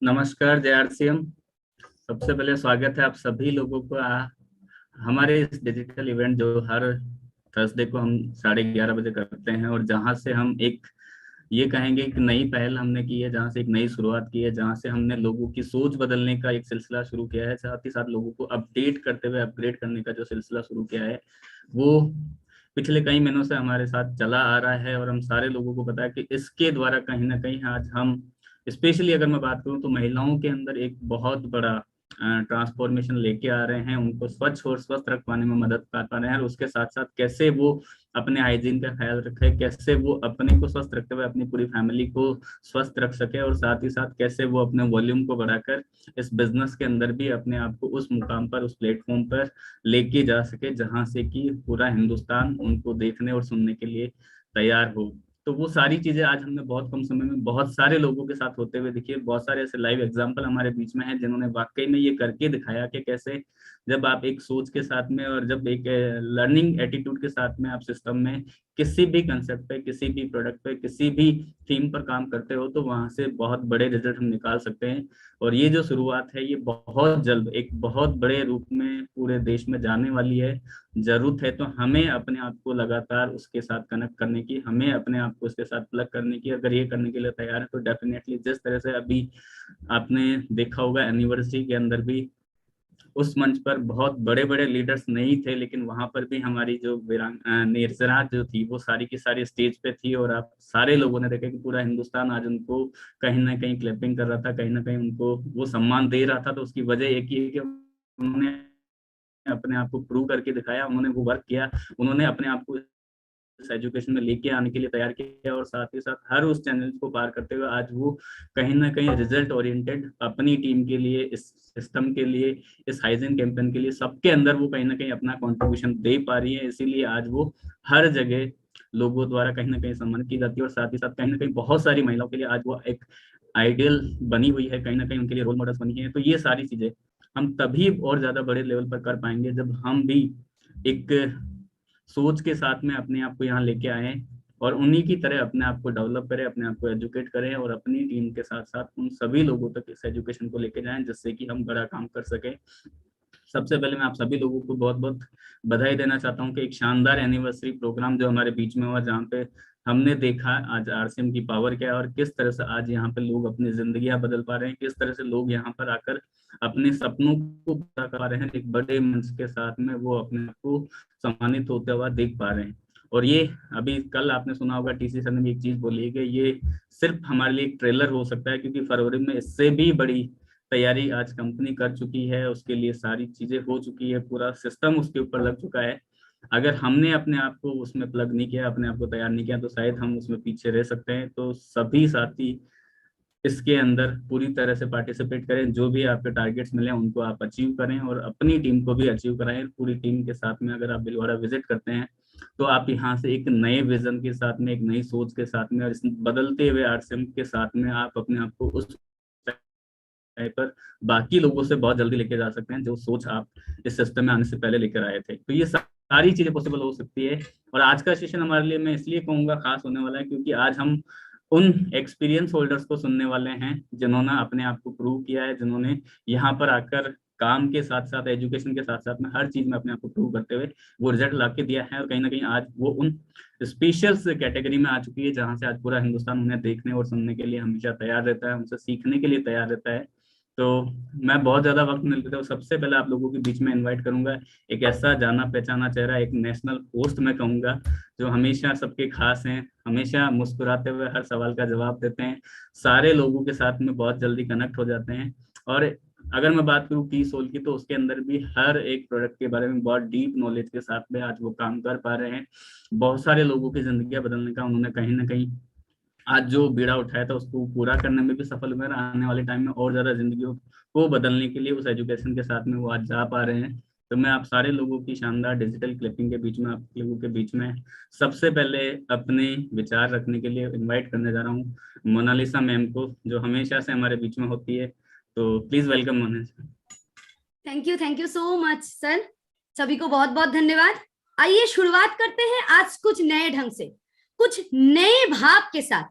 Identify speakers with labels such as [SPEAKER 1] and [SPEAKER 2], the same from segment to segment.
[SPEAKER 1] नमस्कार जय आरसीएम। सबसे पहले स्वागत है आप सभी लोगों को हमारे इस डिजिटल इवेंट जो हर थर्सडे को हम 11:30 बजे करते हैं, और जहां से हम एक ये कहेंगे कि नई पहल हमने की है, जहां से एक नई शुरुआत की है, जहां से हमने लोगों की सोच बदलने का एक सिलसिला शुरू किया है, साथ ही साथ लोगों को अपडेट करते हुए अपग्रेड करने का जो सिलसिला शुरू किया है वो पिछले कई महीनों से हमारे साथ चला आ रहा है। और हम सारे लोगों को पता है कि इसके द्वारा कहीं ना कहीं आज हम, स्पेशली अगर मैं बात करूं तो महिलाओं के अंदर एक बहुत बड़ा ट्रांसफॉर्मेशन लेके आ रहे हैं, उनको स्वच्छ और स्वस्थ रख पाने में मदद कर पा रहे हैं। और उसके साथ साथ कैसे वो अपने हाइजीन का ख्याल रखे, कैसे वो अपने को स्वस्थ रखते हुए अपनी पूरी फैमिली को स्वस्थ रख सके, और साथ ही साथ कैसे वो अपने वॉल्यूम को बढ़ाकर इस बिजनेस के अंदर भी अपने आप को उस मुकाम पर, उस प्लेटफॉर्म पर लेके जा सके जहां से कि पूरा हिंदुस्तान उनको देखने और सुनने के लिए तैयार हो। तो वो सारी चीजें आज हमने बहुत कम समय में बहुत सारे लोगों के साथ होते हुए देखिए, बहुत सारे ऐसे लाइव एग्जांपल हमारे बीच में हैं जिन्होंने वाकई में ये करके दिखाया कि कैसे जब आप एक सोच के साथ में और जब एक लर्निंग एटीट्यूड के साथ में आप सिस्टम में किसी भी कंसेप्ट पे, किसी भी प्रोडक्ट पे, किसी भी थीम पर काम करते हो तो वहां से बहुत बड़े रिजल्ट हम निकाल सकते हैं। और ये जो शुरुआत है ये बहुत जल्द एक बहुत बड़े रूप में पूरे देश में जाने वाली है। जरूरत है तो हमें अपने आप को लगातार उसके साथ कनेक्ट करने की, हमें अपने आप को उसके साथ प्लग करने की। अगर ये करने के लिए तैयार है तो डेफिनेटली, जिस तरह से अभी आपने देखा होगा एनिवर्सरी के अंदर भी उस मंच पर बहुत बड़े बड़े लीडर्स नहीं थे, लेकिन वहां पर भी हमारी जो निर्जरा जो थी वो सारी की सारी स्टेज पे थी, और आप सारे लोगों ने देखा कि पूरा हिंदुस्तान आज उनको कहीं ना कहीं क्लैपिंग कर रहा था, कहीं ना कहीं उनको वो सम्मान दे रहा था। तो उसकी वजह एक ही है कि उन्होंने अपने आप को प्रूव करके दिखाया, उन्होंने वो वर्क किया, उन्होंने अपने आप को इस एजुकेशन में लेके आने के लिए तैयार किया, और साथ ही साथ हर उस चैनल को पार करते हुए आज वो कहीं ना कहीं रिजल्ट ओरिएंटेड अपनी टीम के लिए, इस सिस्टम के लिए, इस हाइजीन कैंपेन के लिए, सबके अंदर वो कहीं ना कहीं अपना कंट्रीब्यूशन दे पा रही है। इसीलिए आज वो हर जगह लोगों द्वारा कहीं ना कहीं सम्मान की जाती है, और साथ ही साथ कहीं ना कहीं बहुत सारी महिलाओं के लिए आज वो एक आइडियल बनी हुई है, कहीं ना कहीं उनके लिए रोल मॉडल्स बनी है। तो ये सारी चीजें हम तभी और ज्यादा बड़े लेवल पर कर पाएंगे जब हम भी एक सोच के साथ में अपने आप को यहाँ लेके आए, और उन्हीं की तरह अपने आप को डेवलप करें, अपने आप को एजुकेट करें, और अपनी टीम के साथ साथ उन सभी लोगों तक इस एजुकेशन को लेके जाएं जिससे कि हम बड़ा काम कर सकें। सबसे पहले मैं आप सभी लोगों को बहुत बहुत बधाई देना चाहता हूँ कि एक शानदार एनिवर्सरी प्रोग्राम जो हमारे बीच में हुआ, जहाँ पे हमने देखा आज आरसीएम की पावर क्या है, और किस तरह से आज यहाँ पे लोग अपनी जिंदगियां बदल पा रहे हैं, किस तरह से लोग यहाँ पर आकर अपने सपनों को पूरा कर पा रहे हैं, एक बड़े मंच के साथ में वो अपने आप को सम्मानित होते हुआ देख पा रहे हैं। और ये अभी कल आपने सुना होगा टीसी सर ने भी एक चीज बोली है कि ये सिर्फ हमारे लिए एक ट्रेलर हो सकता है, क्योंकि फरवरी में इससे भी बड़ी तैयारी आज कंपनी कर चुकी है, उसके लिए सारी चीजें हो चुकी है, पूरा सिस्टम उसके ऊपर लग चुका है। अगर हमने अपने आप को उसमें प्लग नहीं किया, अपने आप को तैयार नहीं किया, तो शायद हम उसमें पीछे रह सकते हैं। तो सभी साथी इसके अंदर पूरी तरह से पार्टिसिपेट करें, जो भी आपके टारगेट्स मिले उनको आप अचीव करें, और अपनी टीम को भी अचीव कराएं। पूरी टीम के साथ में अगर आप भिलवाड़ा विजिट करते हैं तो आप यहाँ से एक नए विजन के साथ में, एक नई सोच के साथ में, और इस बदलते हुए आरसीएम के साथ में आप अपने आप को उस पर बाकी लोगों से बहुत जल्दी लेके जा सकते हैं जो सोच आप इस सिस्टम में आने से पहले लेकर आए थे। तो ये सारी चीजें पॉसिबल हो सकती है। और आज का सेशन हमारे लिए, मैं इसलिए कहूंगा, खास होने वाला है क्योंकि आज हम उन एक्सपीरियंस होल्डर्स को सुनने वाले हैं जिन्होंने अपने आप को प्रूव किया है, जिन्होंने यहाँ पर आकर काम के साथ साथ, एजुकेशन के साथ साथ में हर चीज में अपने आप को प्रूव करते हुए वो रिजल्ट ला के दिया है। और कहीं ना कहीं आज वो उन स्पेशल्स कैटेगरी में आ चुकी है जहां से आज पूरा हिंदुस्तान उन्हें देखने और सुनने के लिए हमेशा तैयार रहता है, उनसे सीखने के लिए तैयार रहता है। तो मैं बहुत ज्यादा वक्त नहीं लेता हूँ, सबसे पहले आप लोगों के बीच में इनवाइट करूंगा एक ऐसा जाना पहचाना चेहरा, एक नेशनल होस्ट मैं कहूंगा, जो हमेशा सबके खास हैं, हमेशा मुस्कुराते हुए हर सवाल का जवाब देते हैं, सारे लोगों के साथ में बहुत जल्दी कनेक्ट हो जाते हैं। और अगर मैं बात करूँ की सोल की, तो उसके अंदर भी हर एक प्रोडक्ट के बारे में बहुत डीप नॉलेज के साथ में आज वो काम कर पा रहे हैं। बहुत सारे लोगों की जिंदगी बदलने का उन्होंने कहीं ना कहीं आज जो बीड़ा उठाया था उसको पूरा करने में भी सफल हुए, आने वाले टाइम में और ज्यादा जिंदगियों को बदलने के लिए उस एजुकेशन के साथ में वो आज जा पा रहे हैं। तो मैं आप सारे लोगों की शानदार डिजिटल क्लिपिंग के बीच में, आप लोगों के बीच में सबसे पहले अपने विचार रखने के लिए इनवाइट करने जा रहा हूँ मोनालिसा मैम को, जो हमेशा से हमारे बीच में होती है। तो please welcome Monalisa.
[SPEAKER 2] Thank you so much sir, सभी को बहुत बहुत धन्यवाद। आइए शुरुआत करते हैं आज कुछ नए ढंग से, कुछ नए भाव के साथ।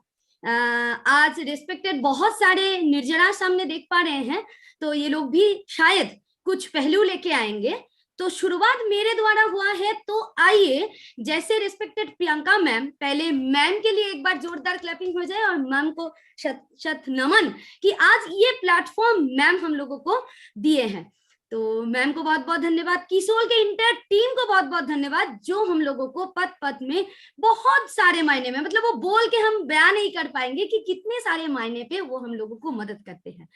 [SPEAKER 2] आज रिस्पेक्टेड बहुत सारे निर्जना सामने देख पा रहे हैं, तो ये लोग भी शायद कुछ पहलू लेके आएंगे। तो शुरुआत मेरे द्वारा हुआ है, तो आइए जैसे रिस्पेक्टेड प्रियंका मैम, पहले मैम के लिए एक बार जोरदार क्लैपिंग हो जाए और मैम को शत शत नमन कि आज ये प्लेटफॉर्म मैम हम लोगों को दिए हैं। तो मैम को बहुत बहुत धन्यवाद, किशोर के इंटर टीम को बहुत बहुत धन्यवाद, जो हम लोगों को पद पद में बहुत सारे मायने में, मतलब वो बोल के हम बयान नहीं कर पाएंगे कि कितने सारे मायने पे वो हम लोगों को मदद करते हैं।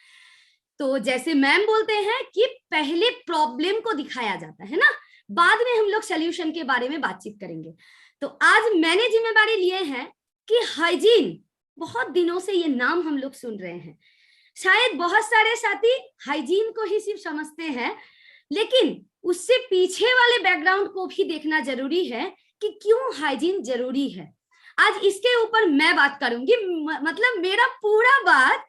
[SPEAKER 2] तो जैसे मैम बोलते हैं कि पहले प्रॉब्लम को दिखाया जाता है ना, बाद में हम लोग सोल्यूशन के बारे में बातचीत करेंगे। तो आज मैंने जिम्मेदारी लिए है कि हाइजीन, बहुत दिनों से ये नाम हम लोग सुन रहे हैं, शायद बहुत सारे साथी हाइजीन को ही सिर्फ समझते हैं, लेकिन उससे पीछे वाले बैकग्राउंड को भी देखना जरूरी है कि क्यों हाइजीन जरूरी है। आज इसके ऊपर मैं बात करूंगी, मतलब मेरा पूरा बात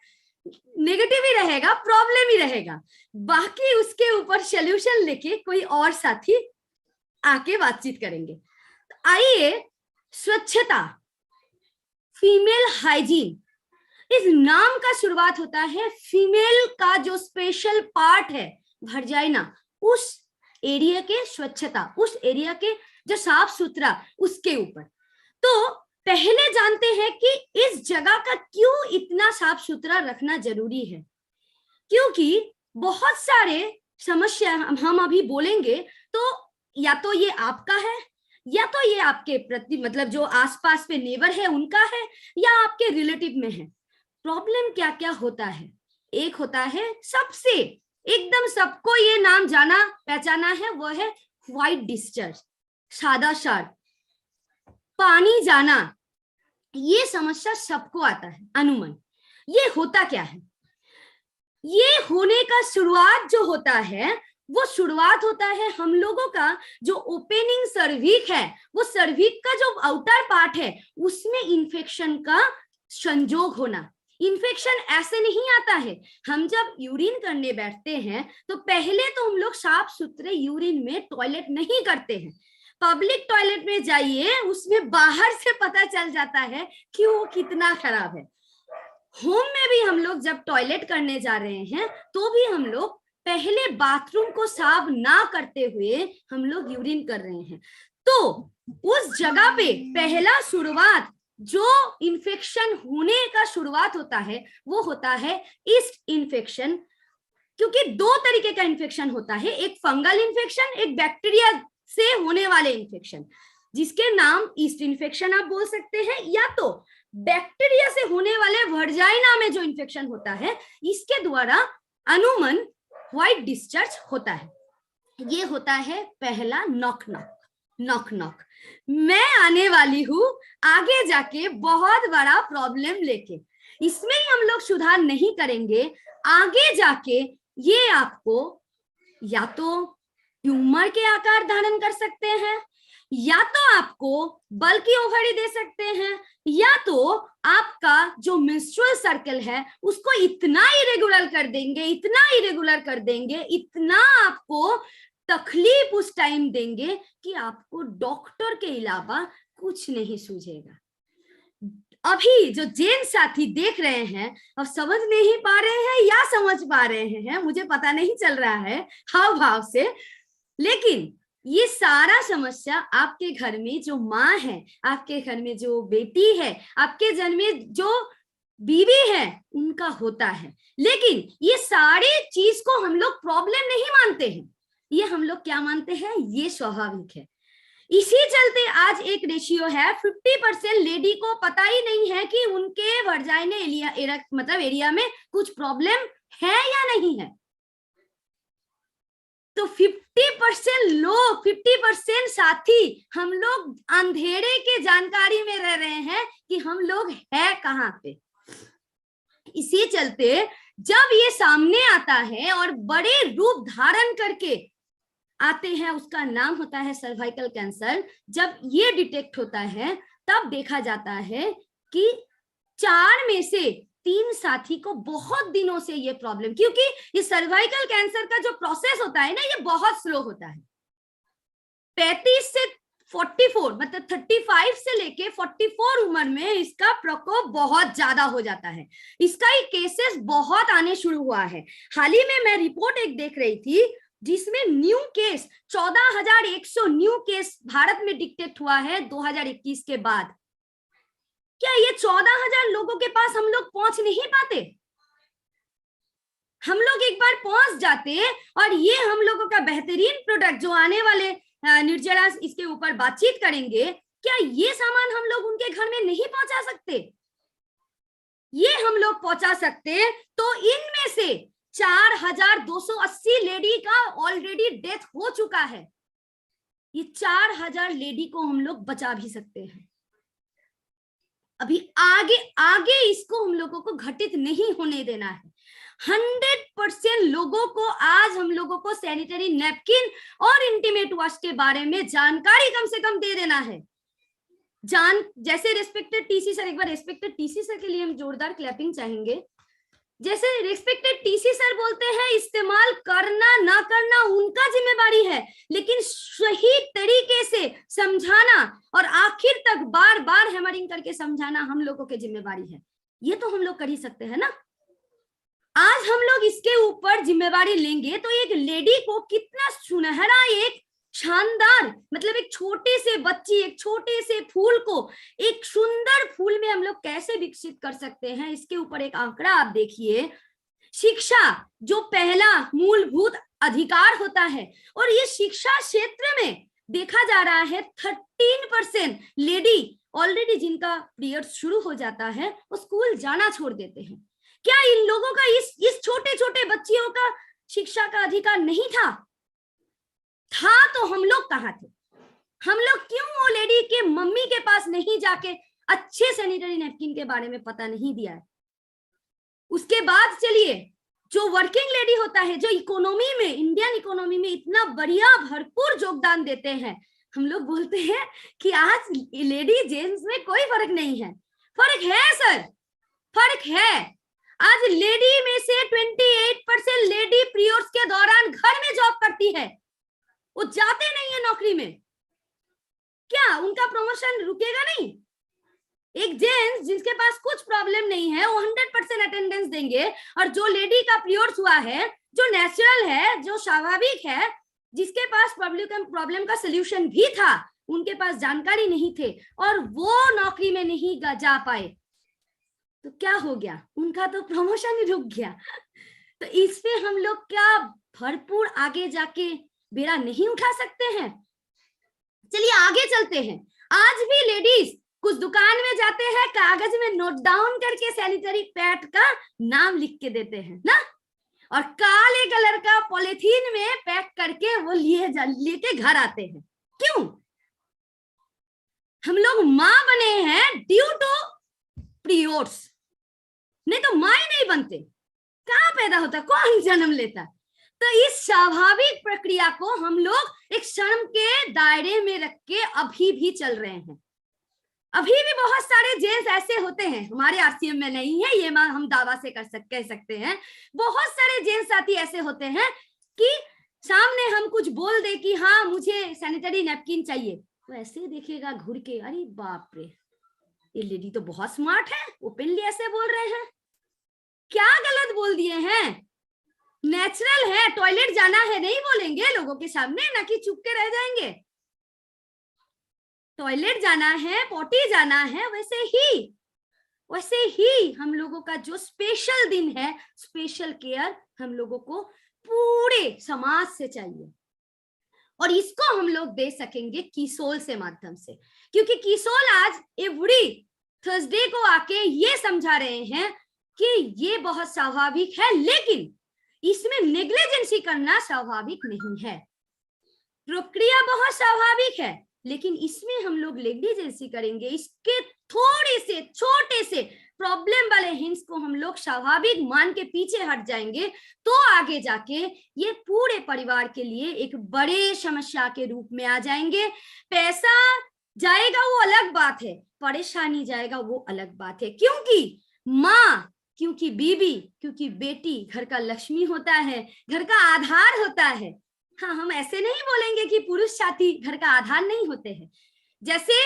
[SPEAKER 2] नेगेटिव ही रहेगा, प्रॉब्लम ही रहेगा, बाकी उसके ऊपर सॉल्यूशन लेके कोई और साथी आके बातचीत करेंगे। तो आइए, स्वच्छता, फीमेल हाइजीन, इस नाम का शुरुआत होता है फीमेल का जो स्पेशल पार्ट है वर्जाइना, उस एरिया के स्वच्छता, उस एरिया के जो साफ सुथरा, उसके ऊपर। तो पहले जानते हैं कि इस जगह का क्यों इतना साफ सुथरा रखना जरूरी है, क्योंकि बहुत सारे समस्या हम अभी बोलेंगे, तो या तो ये आपका है, या तो ये आपके प्रति, मतलब जो आसपास पे नेबर है उनका है, या आपके रिलेटिव में है। प्रॉब्लम क्या क्या होता है, एक होता है सबसे एकदम सबको ये नाम जाना पहचाना है, वो है व्हाइट डिस्चार्ज, सादा क्षार, पानी जाना। ये समस्या सबको आता है अनुमान। ये होता क्या है, ये होने का शुरुआत जो होता है, वो शुरुआत होता है हम लोगों का जो ओपनिंग सर्विक है, वो सर्विक का जो आउटर पार्ट है, उसमें इन्फेक्शन का संजोग होना। इन्फेक्शन ऐसे नहीं आता है, हम जब यूरिन करने बैठते हैं तो पहले तो हम लोग साफ सुथरे यूरिन में टॉयलेट नहीं करते हैं। पब्लिक टॉयलेट में जाइए, उसमें बाहर से पता चल जाता है कि वो कितना खराब है। होम में भी हम लोग जब टॉयलेट करने जा रहे हैं, तो भी हम लोग पहले बाथरूम को साफ ना करते हुए हम लोग यूरिन कर रहे हैं। तो उस जगह पे पहला शुरुआत जो इन्फेक्शन होने का शुरुआत होता है, वो होता है ईस्ट इन्फेक्शन। क्योंकि दो तरीके का इन्फेक्शन होता है, एक फंगल इन्फेक्शन, एक बैक्टीरिया से होने वाले इन्फेक्शन, जिसके नाम ईस्ट इन्फेक्शन आप बोल सकते हैं, या तो बैक्टीरिया से होने वाले वर्जाइना में जो इन्फेक्शन होता है, इसके द्वारा अनुमान व्हाइट डिस्चार्ज होता है। ये होता है पहला नॉक नॉक नॉक नॉक। मैं आने वाली हूं आगे जाके बहुत बड़ा प्रॉब्लम लेके, इसमें ही हम लोग सुधार नहीं करेंगे, आगे जाके ये आपको या तो ट्यूमर के आकार धारण कर सकते हैं, या तो आपको बल्कि ओवरी दे सकते हैं, या तो आपका जो मेंस्ट्रुअल सर्कल है उसको इतना इरेगुलर कर देंगे, इतना इरेगुलर कर देंगे, इतना आपको तकलीफ उस टाइम देंगे कि आपको डॉक्टर के अलावा कुछ नहीं सूझेगा। अभी जो जैन साथी देख रहे हैं, अब समझ नहीं पा रहे हैं या समझ पा रहे हैं, मुझे पता नहीं चल रहा है हाव भाव से, लेकिन ये सारा समस्या आपके घर में जो माँ है, आपके घर में जो बेटी है, आपके जन्म में जो बीवी है, उनका होता है। लेकिन ये सारी चीज को हम लोग प्रॉब्लम नहीं मानते हैं, ये हम लोग क्या मानते हैं, ये स्वाभाविक है। इसी चलते आज एक रेशियो है 50% लेडी को पता ही नहीं है कि उनके वर्जाइने एरिया में कुछ प्रॉब्लम है या नहीं है। तो 50% लोग, 50% साथी हम लोग अंधेरे के जानकारी में रह रहे हैं कि हम लोग है कहाँ पे। इसी चलते जब ये सामने आता है और बड़े रूप धारण करके आते हैं, उसका नाम होता है सर्वाइकल कैंसर। जब ये डिटेक्ट होता है तब देखा जाता है कि 4 में से 3 साथी को बहुत दिनों से ये प्रॉब्लम, क्योंकि ये सर्वाइकल कैंसर का जो प्रोसेस होता है ना, ये बहुत स्लो होता है। 35 से 44 मतलब 35 से लेके 44 उम्र में इसका प्रकोप बहुत ज्यादा हो जाता है। इसका ही केसेस बहुत आने शुरू हुआ है। हाल ही में मैं रिपोर्ट एक देख रही थी जिसमें new case 14,100 new case Bharat में डिटेक्ट हुआ है 2021 के बाद। क्या ये 14,000 लोगों के पास हम लोग पहुंच नहीं पाते? हम लोग एक बार पहुंच जाते और ये हम लोगों का बेहतरीन प्रोडक्ट जो आने वाले निर्जरा इसके ऊपर बातचीत करेंगे, क्या ये सामान हम लोग उनके घर में नहीं पहुंचा सकते? ये हम लोग पहुंचा सकते तो इनमें से 4,280 लेडी का ऑलरेडी डेथ हो चुका है। ये 4,000 लेडी को हम लोग बचा भी सकते हैं। अभी आगे आगे इसको हम लोगों को घटित नहीं होने देना है। 100% लोगों को आज हम लोगों को सैनिटरी नैपकिन और इंटीमेट वॉश के बारे में जानकारी कम से कम दे देना है। जैसे रिस्पेक्टेड टीसी सर, एक बार रिस्पेक्टेड टीसी सर के लिए हम जोरदार क्लैपिंग चाहेंगे। जैसे रिस्पेक्टेड टीसी सर बोलते हैं इस्तेमाल करना ना करना उनका जिम्मेदारी है, लेकिन सही तरीके से समझाना और आखिर तक बार बार हैमरिंग करके समझाना हम लोगों की जिम्मेदारी है। ये तो हम लोग कर ही सकते हैं ना। आज हम लोग इसके ऊपर जिम्मेदारी लेंगे तो एक लेडी को कितना सुनहरा, एक शानदार, मतलब एक छोटे से बच्ची, एक छोटे से फूल को एक सुंदर फूल में हम लोग कैसे विकसित कर सकते हैं, इसके ऊपर एक आंकड़ा आप देखिए। शिक्षा जो पहला मूलभूत अधिकार होता है, और ये शिक्षा क्षेत्र में देखा जा रहा है 13% लेडी ऑलरेडी जिनका पीरियड शुरू हो जाता है वो स्कूल जाना छोड़ देते हैं। क्या इन लोगों का इस छोटे छोटे बच्चियों का शिक्षा का अधिकार नहीं था तो हम लोग कहाँ थे? हम लोग क्यों वो लेडी के मम्मी के पास नहीं जाके अच्छे सैनिटरी नैपकिन के बारे में पता नहीं दिया है? उसके बाद चलिए, जो वर्किंग लेडी होता है, जो इकोनॉमी में, इंडियन इकोनॉमी में इतना बढ़िया भरपूर योगदान देते हैं, हम लोग बोलते हैं कि आज लेडी जेंट्स में कोई फर्क नहीं है। फर्क है सर, फर्क है। आज लेडी में से 28% लेडी पीरियड्स के दौरान घर में जॉब करती है, वो जाते नहीं है नौकरी में। क्या उनका प्रमोशन रुकेगा नहीं? एक जेंट्स जिसके पास कुछ प्रॉब्लम नहीं है वो 100% अटेंडेंस देंगे, और जो लेडी का पीरियड्स हुआ है, जो नेचुरल है, जो स्वाभाविक है, जिसके पास प्रॉब्लम का सोल्यूशन भी था, उनके पास जानकारी नहीं थे और वो नौकरी में नहीं जा पाए, तो क्या हो गया? उनका तो प्रमोशन ही रुक गया। तो इस पे हम लोग क्या भरपूर आगे जाके बेड़ा नहीं उठा सकते हैं? चलिए आगे चलते हैं। आज भी लेडीज कुछ दुकान में जाते हैं, कागज में नोट डाउन करके सैनिटरी पैड का नाम लिख के देते हैं ना, और काले कलर का पॉलिथीन में पैक करके वो लेके घर आते हैं। क्यों? हम लोग माँ बने हैं ड्यू टू पीरियड्स, नहीं तो माँ ही नहीं बनते। कहाँ पैदा होता, कौन जन्म लेता? तो इस स्वाभाविक प्रक्रिया को हम लोग एक शर्म के दायरे में रख के अभी भी चल रहे हैं। अभी भी बहुत सारे जेंट्स ऐसे होते हैं, हमारे आरसीएम में नहीं है ये, हम दावा से कह सकते हैं, बहुत सारे जेंट्स साथी ऐसे होते हैं कि सामने हम कुछ बोल दे कि हाँ मुझे सैनिटरी नैपकिन चाहिए, तो ऐसे ही देखेगा घूर के, अरे बाप रे ये लेडी तो बहुत स्मार्ट है, ओपनली ऐसे बोल रहे हैं। क्या गलत बोल दिए हैं? नेचुरल है, टॉयलेट जाना है नहीं बोलेंगे लोगों के सामने, ना कि चुप के रह जाएंगे। टॉयलेट जाना है, पोटी जाना है, वैसे ही हम लोगों का जो स्पेशल दिन है, स्पेशल केयर हम लोगों को पूरे समाज से चाहिए, और इसको हम लोग दे सकेंगे किसोल से माध्यम से, क्योंकि किसोल आज एवरी थर्सडे को आके ये समझा रहे हैं कि ये बहुत स्वाभाविक है, लेकिन इसमें नेग्लिजेंसी करना स्वाभाविक नहीं है। प्रक्रिया बहुत स्वाभाविक है, लेकिन इसमें हम लोग नेग्लिजेंसी करेंगे, इसके थोड़े से छोटे से प्रॉब्लम वाले हिंट्स को हम लोग स्वाभाविक मान के पीछे हट जाएंगे, तो आगे जाके ये पूरे परिवार के लिए एक बड़े समस्या के रूप में आ जाएंगे। पैसा जाएगा वो अलग बात है, परेशानी जाएगा वो अलग बात है, क्योंकि माँ, क्योंकि बीबी, क्योंकि बेटी घर का लक्ष्मी होता है, घर का आधार होता है। हाँ, हम ऐसे नहीं बोलेंगे कि पुरुष साथी घर का आधार नहीं होते हैं। जैसे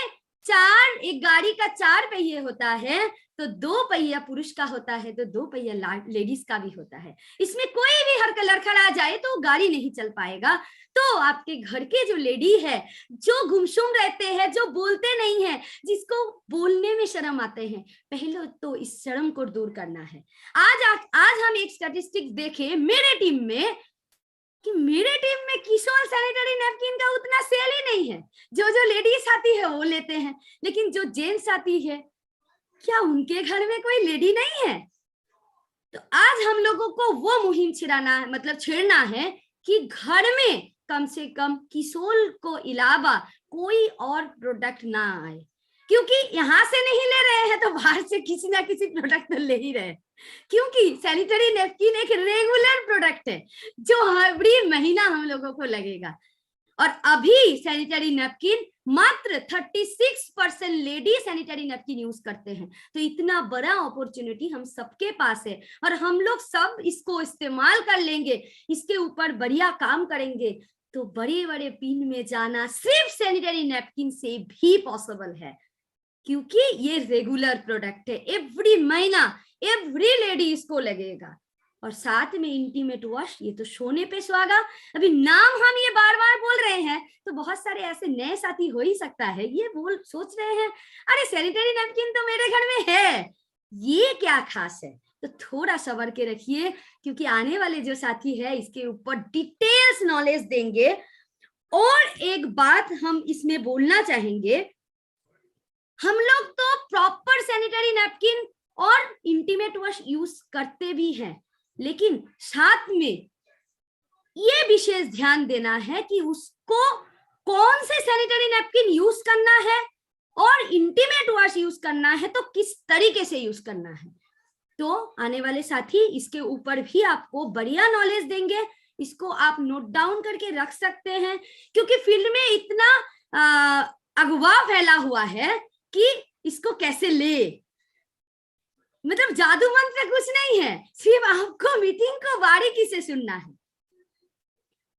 [SPEAKER 2] एक गाड़ी का 4 पहिए होता है, तो 2 पहिया पुरुष का होता है, तो 2 पहिया लेडीज का भी होता है। इसमें कोई भी हर लड़खड़ा जाए तो गाड़ी नहीं चल पाएगा। तो आपके घर के जो लेडी है, जो गुमसुम रहते हैं, जो बोलते नहीं है, जिसको बोलने में शर्म आते हैं, पहले तो इस शर्म को दूर करना है। आज हम एक स्टैटिस्टिक्स देखें मेरे टीम में, कि मेरे टीम में किशोर सैनिटरी नैपकिन का उतना सेल ही नहीं है। जो लेडीज साथी है वो लेते हैं, लेकिन जो जेंट्स साथी है, क्या उनके घर में कोई लेडी नहीं है? तो आज हम लोगों को वो मुहिम छेड़ना है कि घर में कम से कम किशोर को अलावा कोई और प्रोडक्ट ना आए, क्योंकि यहाँ से नहीं ले रहे हैं तो बाहर से किसी ना किसी प्रोडक्ट तो ले ही रहे, क्योंकि सैनिटरी नैपकिन एक रेगुलर प्रोडक्ट है जो हर महीना हम लोगों को लगेगा। और अभी सैनिटरी नैपकिन मात्र 36% लेडी सैनिटरी नैपकिन यूज करते हैं। तो इतना बड़ा अपॉर्चुनिटी हम सबके पास है और हम लोग सब इसको इस्तेमाल कर लेंगे, इसके ऊपर बढ़िया काम करेंगे, तो बड़े बड़े पिन में जाना सिर्फ सैनिटरी नैपकिन से भी पॉसिबल है, क्योंकि ये रेगुलर प्रोडक्ट है। एवरी महीना एवरी लेडी इसको लगेगा। और साथ में इंटीमेट वॉश, ये तो सोने पे सुहागा। अभी नाम हम ये बार बार बोल रहे हैं, तो बहुत सारे ऐसे नए साथी हो ही सकता है ये सोच रहे हैं, अरे सैनिटरी नैपकिन तो मेरे घर में है, ये क्या खास है? तो थोड़ा सबर के रखिए, क्योंकि आने वाले जो साथी है इसके ऊपर डिटेल्स नॉलेज देंगे। और एक बात हम इसमें बोलना चाहेंगे, हम लोग तो प्रॉपर सैनिटरी नैपकिन और इंटीमेट वॉश यूज करते भी हैं, लेकिन साथ में ये विशेष ध्यान देना है कि उसको कौन से सैनिटरी नैपकिन यूज करना है और इंटीमेट वॉश यूज करना है तो किस तरीके से यूज करना है। तो आने वाले साथी इसके ऊपर भी आपको बढ़िया नॉलेज देंगे, इसको आप नोट डाउन करके रख सकते हैं, क्योंकि फील्ड में इतना अगवा फैला हुआ है कि इसको कैसे ले, मतलब जादू मंत्र कुछ नहीं है, सिर्फ आपको मीटिंग को बारीकी से सुनना है।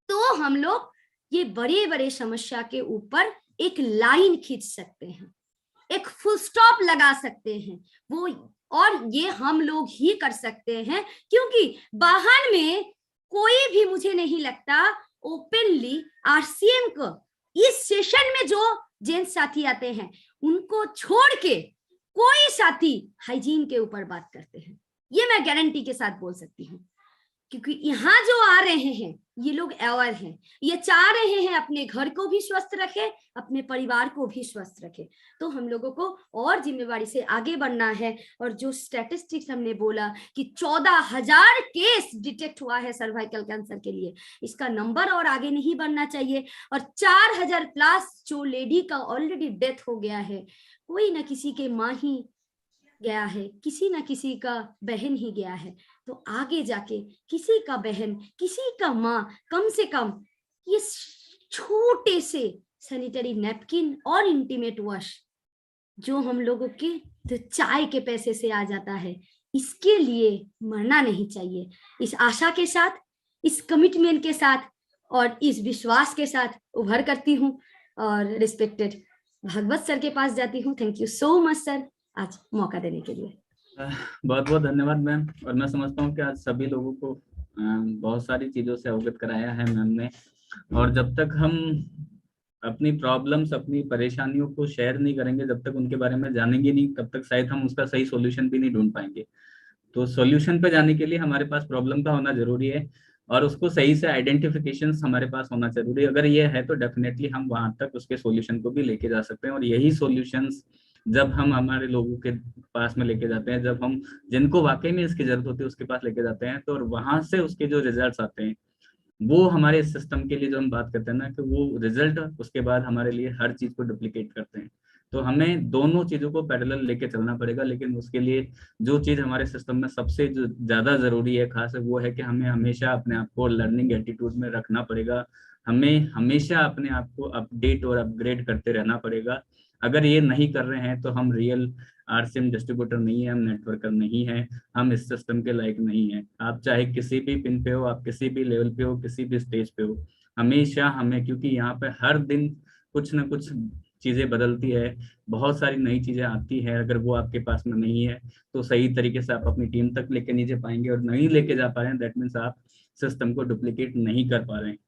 [SPEAKER 2] तो हम लोग ये बड़े बड़े समस्या के ऊपर एक लाइन खींच सकते हैं, एक फुल स्टॉप लगा सकते हैं वो, और ये हम लोग ही कर सकते हैं, क्योंकि बाहर में कोई भी मुझे नहीं लगता ओपनली आरसीएम को इस सेशन में जो जेंट्स साथी आते हैं उनको छोड़ के कोई साथी हाइजीन के ऊपर बात करते हैं, ये मैं गारंटी के साथ बोल सकती हूँ, क्योंकि यहाँ जो आ रहे हैं ये लोग अवेयर हैं, ये चाह रहे हैं अपने घर को भी स्वस्थ रखे, अपने परिवार को भी स्वस्थ रखे। तो हम लोगों को और जिम्मेवारी से आगे बढ़ना है। और जो स्टैटिस्टिक्स हमने बोला कि 14,000 केस डिटेक्ट हुआ है सर्वाइकल कैंसर के लिए, इसका नंबर और आगे नहीं बढ़ना चाहिए। और 4,000 प्लस जो लेडी का ऑलरेडी डेथ हो गया है, कोई ना किसी के माँ ही गया है, किसी ना किसी का बहन ही गया है, तो आगे जाके किसी का बहन, किसी का माँ, कम से कम ये छोटे से सैनिटरी नैपकिन और इंटीमेट वॉश जो हम लोगों के तो चाय के पैसे से आ जाता है, इसके लिए मरना नहीं चाहिए। इस आशा के साथ, इस कमिटमेंट के साथ और इस विश्वास के साथ उभर करती हूँ और रिस्पेक्टेड भागवत सर के पास जाती हूँ। Thank you so much sir, आज मौका देने के लिए।
[SPEAKER 1] बहुत बहुत धन्यवाद मैम। और मैं समझता हूँ कि आज सभी लोगों को बहुत सारी चीजों से अवगत कराया है मैम ने, और जब तक हम अपनी प्रॉब्लम्स, अपनी परेशानियों को शेयर नहीं करेंगे, जब तक उनके बारे में जानेंगे नहीं, तब तक शायद हम उसका सही सॉल्यूशन भी नहीं ढूंढ पाएंगे। तो सॉल्यूशन पे जाने के लिए हमारे पास प्रॉब्लम का होना जरूरी है और उसको सही से आइडेंटिफिकेशन हमारे पास होना जरूरी है। अगर ये है तो डेफिनेटली हम वहां तक उसके सॉल्यूशन को भी लेके जा सकते हैं। और यही सॉल्यूशंस जब हम हमारे लोगों के पास में लेके जाते हैं, जब हम जिनको वाकई में इसकी जरूरत होती है उसके पास लेके जाते हैं, तो वहां से उसके जो रिजल्ट्स आते हैं वो हमारे सिस्टम के लिए जो हम बात करते हैं ना, कि वो रिजल्ट उसके बाद हमारे लिए हर चीज को डुप्लीकेट करते हैं। तो हमें दोनों चीजों को पैरेलल लेके चलना पड़ेगा, लेकिन उसके लिए जो चीज हमारे सिस्टम में सबसे जो ज्यादा जरूरी है खास है, वो है कि हमें हमेशा अपने आप को लर्निंग एटीट्यूड में रखना पड़ेगा। हमें हमेशा अपने आप को अपडेट और अपग्रेड करते रहना पड़ेगा। अगर ये नहीं कर रहे हैं तो हम रियल आरसीएम डिस्ट्रीब्यूटर नहीं है, हम नेटवर्कर नहीं है, हम इस सिस्टम के लायक नहीं है। आप चाहे किसी भी पिन पे हो, आप किसी भी लेवल पे हो, किसी भी स्टेज पे हो, हमेशा हमें, क्योंकि यहाँ पे हर दिन कुछ ना कुछ चीजें बदलती है, बहुत सारी नई चीजें आती है, अगर वो आपके पास में नहीं है तो सही तरीके से आप अपनी टीम तक लेके नहीं जा पाएंगे, और नहीं लेके जा पा रहे हैं दैट मीन्स आप सिस्टम को डुप्लीकेट नहीं कर पा रहे हैं।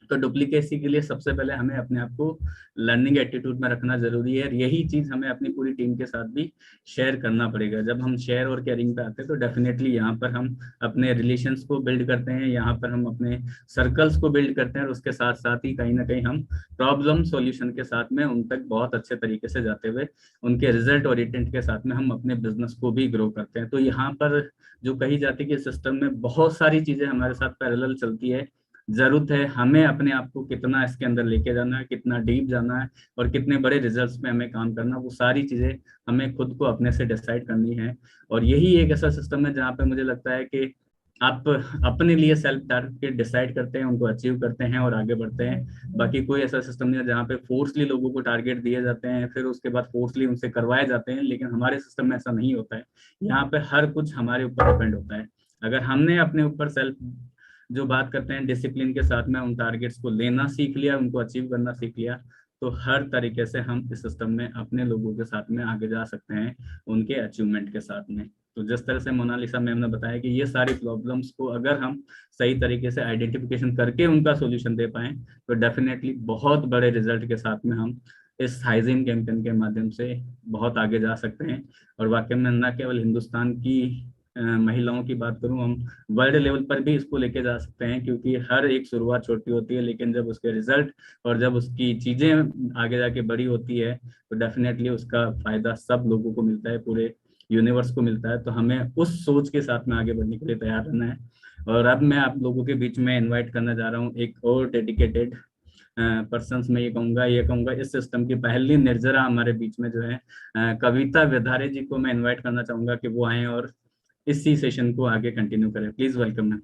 [SPEAKER 1] तो डुप्लीकेसी के लिए सबसे पहले हमें अपने आप को लर्निंग एटीट्यूड में रखना जरूरी है, और यही चीज हमें अपनी पूरी टीम के साथ भी शेयर करना पड़ेगा। जब हम शेयर और केयरिंग पे आते हैं तो डेफिनेटली यहाँ पर हम अपने रिलेशंस को बिल्ड करते हैं, यहाँ पर हम अपने सर्कल्स को बिल्ड करते हैं, और उसके साथ साथ ही कहीं ना कहीं हम प्रॉब्लम सॉल्यूशन के साथ में उन तक बहुत अच्छे तरीके से जाते हुए उनके रिजल्ट ओरिएंटेड के साथ में हम अपने बिजनेस को भी ग्रो करते हैं। तो यहाँ पर जो कही जाती है कि सिस्टम में बहुत सारी चीजें हमारे साथ पैरेलल चलती है, जरूरत है हमें अपने आप को कितना इसके अंदर लेके जाना है, कितना डीप जाना है, और कितने बड़े रिजल्ट्स में हमें काम करना, वो सारी चीजें हमें खुद को अपने से डिसाइड करनी है। और यही एक ऐसा सिस्टम है जहाँ पे मुझे लगता है कि आप अपने लिए सेल्फ टारगेट डिसाइड करते हैं, उनको अचीव करते हैं और आगे बढ़ते हैं। बाकी कोई ऐसा सिस्टम नहीं है जहाँ पे फोर्सली लोगों को टारगेट दिए जाते हैं, फिर उसके बाद फोर्सली उनसे करवाए जाते हैं, लेकिन हमारे सिस्टम में ऐसा नहीं होता है। यहाँ पे हर कुछ हमारे ऊपर डिपेंड होता है। अगर हमने अपने ऊपर सेल्फ, जो बात करते हैं डिसिप्लिन के साथ में, उन टारगेट्स को लेना सीख लिया, उनको अचीव करना सीख लिया, तो हर तरीके से हम इस सिस्टम में अपने लोगों के साथ में आगे जा सकते हैं, उनके अचीवमेंट के साथ में। तो जिस तरह से मोनालिसा मैम ने बताया कि ये सारी प्रॉब्लम्स को अगर हम सही तरीके से आइडेंटिफिकेशन करके उनका सोल्यूशन दे पाए तो डेफिनेटली बहुत बड़े रिजल्ट के साथ में हम इस हाइजीन कैंपेन के माध्यम से बहुत आगे जा सकते हैं। और वाकई में न केवल हिंदुस्तान की महिलाओं की बात करूं, हम वर्ल्ड लेवल पर भी इसको लेके जा सकते हैं, क्योंकि हर एक शुरुआत छोटी होती है, लेकिन जब उसके रिजल्ट और जब उसकी चीजें आगे जाके बड़ी होती है तो डेफिनेटली उसका फायदा सब लोगों को मिलता है, पूरे यूनिवर्स को मिलता है। तो हमें उस सोच के साथ में आगे बढ़ने के लिए तैयार रहना है। और अब मैं आप लोगों के बीच में इनवाइट करना जा रहा हूँ एक और डेडिकेटेड पर्सन्स में, ये कहूँगा इस सिस्टम की पहली निर्जरा हमारे बीच में जो है कविता विधारे जी को मैं इनवाइट करना चाहूंगा कि वो आए और इसी सेशन को आगे कंटिन्यू करें। Please welcome ma'am.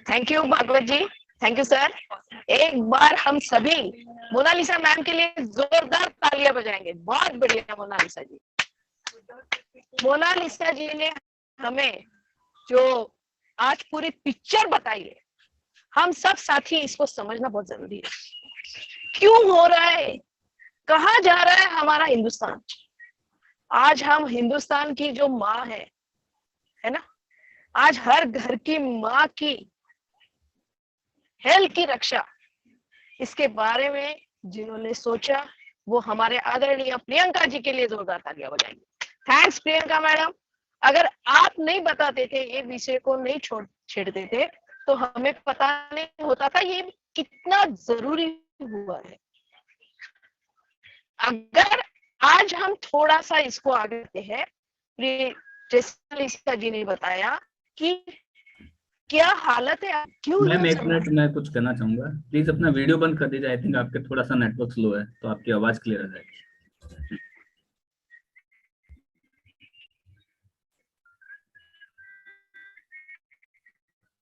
[SPEAKER 3] Thank you Bhagwat ji, thank you sir. एक बार हम सभी मोनालिसा मैम के लिए जोरदार तालियां बजाएंगे। बहुत बढ़िया मोनालिसा जी। मोनालिसा जी ने हमें जो आज पूरी पिक्चर बताई है, हम सब साथी इसको समझना बहुत जरूरी है। क्यों हो रहा है, कहाँ जा रहा है हमारा हिंदुस्तान। आज हम हिंदुस्तान की जो माँ है ना, आज हर घर की माँ की हेल्थ की रक्षा, इसके बारे में जिन्होंने सोचा वो हमारे आदरणीय प्रियंका जी के लिए जोरदार तालियां बजाएंगे। Thanks Priyanka madam. अगर आप नहीं बताते थे, ये विषय को नहीं छेड़ते थे, तो हमें पता नहीं होता था ये कितना जरूरी हुआ है। अगर आज हम थोड़ा सा इसको आगे बढ़ते हैं, जैसे लिसा जी ने बताया कि क्या हालत है, क्यों
[SPEAKER 1] मैम एक मिनट मैं कुछ कहना चाहूंगा, प्लीज अपना वीडियो बंद कर दीजिए। आई थिंक आपके थोड़ा सा नेटवर्क स्लो है, तो आपकी आवाज क्लियर आ जाएगी।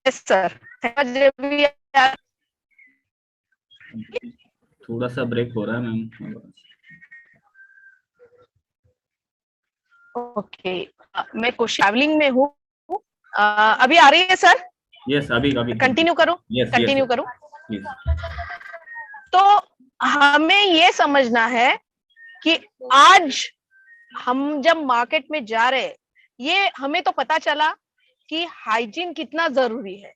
[SPEAKER 3] सर
[SPEAKER 1] थोड़ा सा ब्रेक हो रहा है मैम।
[SPEAKER 3] ओके, मैं कुछ ट्रैवलिंग में हूँ। अभी आ रही है सर?
[SPEAKER 1] यस, अभी
[SPEAKER 3] कंटिन्यू करूं? कंटिन्यू करूं? तो हमें ये समझना है कि आज हम जब मार्केट में जा रहे हैं, ये हमें तो पता चला कि हाइजीन कितना जरूरी है।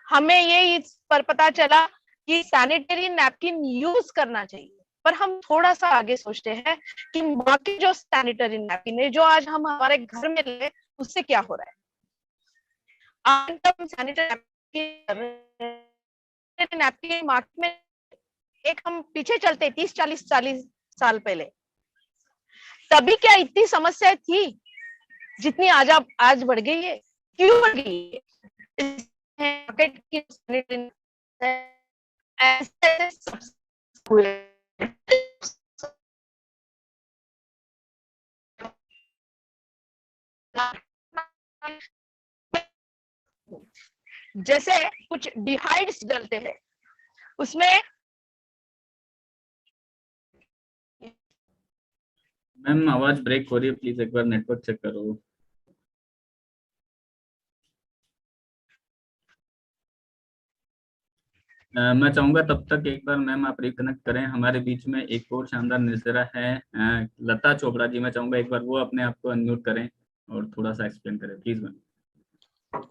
[SPEAKER 3] हमें ये इस पर पता चला कि सैनिटरी नैपकिन यूज करना चाहिए, पर हम थोड़ा सा आगे सोचते हैं कि बाकी जो सैनिटरी नैपकिन है जो आज हम हमारे घर में ले, उससे क्या हो रहा है। सैनिटरी नैपकिन मार्केट में, एक हम पीछे चलते 30-40 साल पहले, तभी क्या इतनी समस्या थी जितनी आज बढ़ गई है? क्यों बढ़ गई है? मार्केट की जैसे कुछ डिहाइड्स डलते हैं, उसमें
[SPEAKER 1] मैम आवाज ब्रेक हो रही है, प्लीज एक बार नेटवर्क चेक करो। मैं चाहूंगा तब तक एक बार मैम आप रिकनेक्ट करें। हमारे बीच में एक और शानदार निर्जरा है, लता चोपड़ा जी। मैं चाहूंगा एक बार वो अपने आप को अनम्यूट करें और थोड़ा सा एक्सप्लेन करें, please ma'am.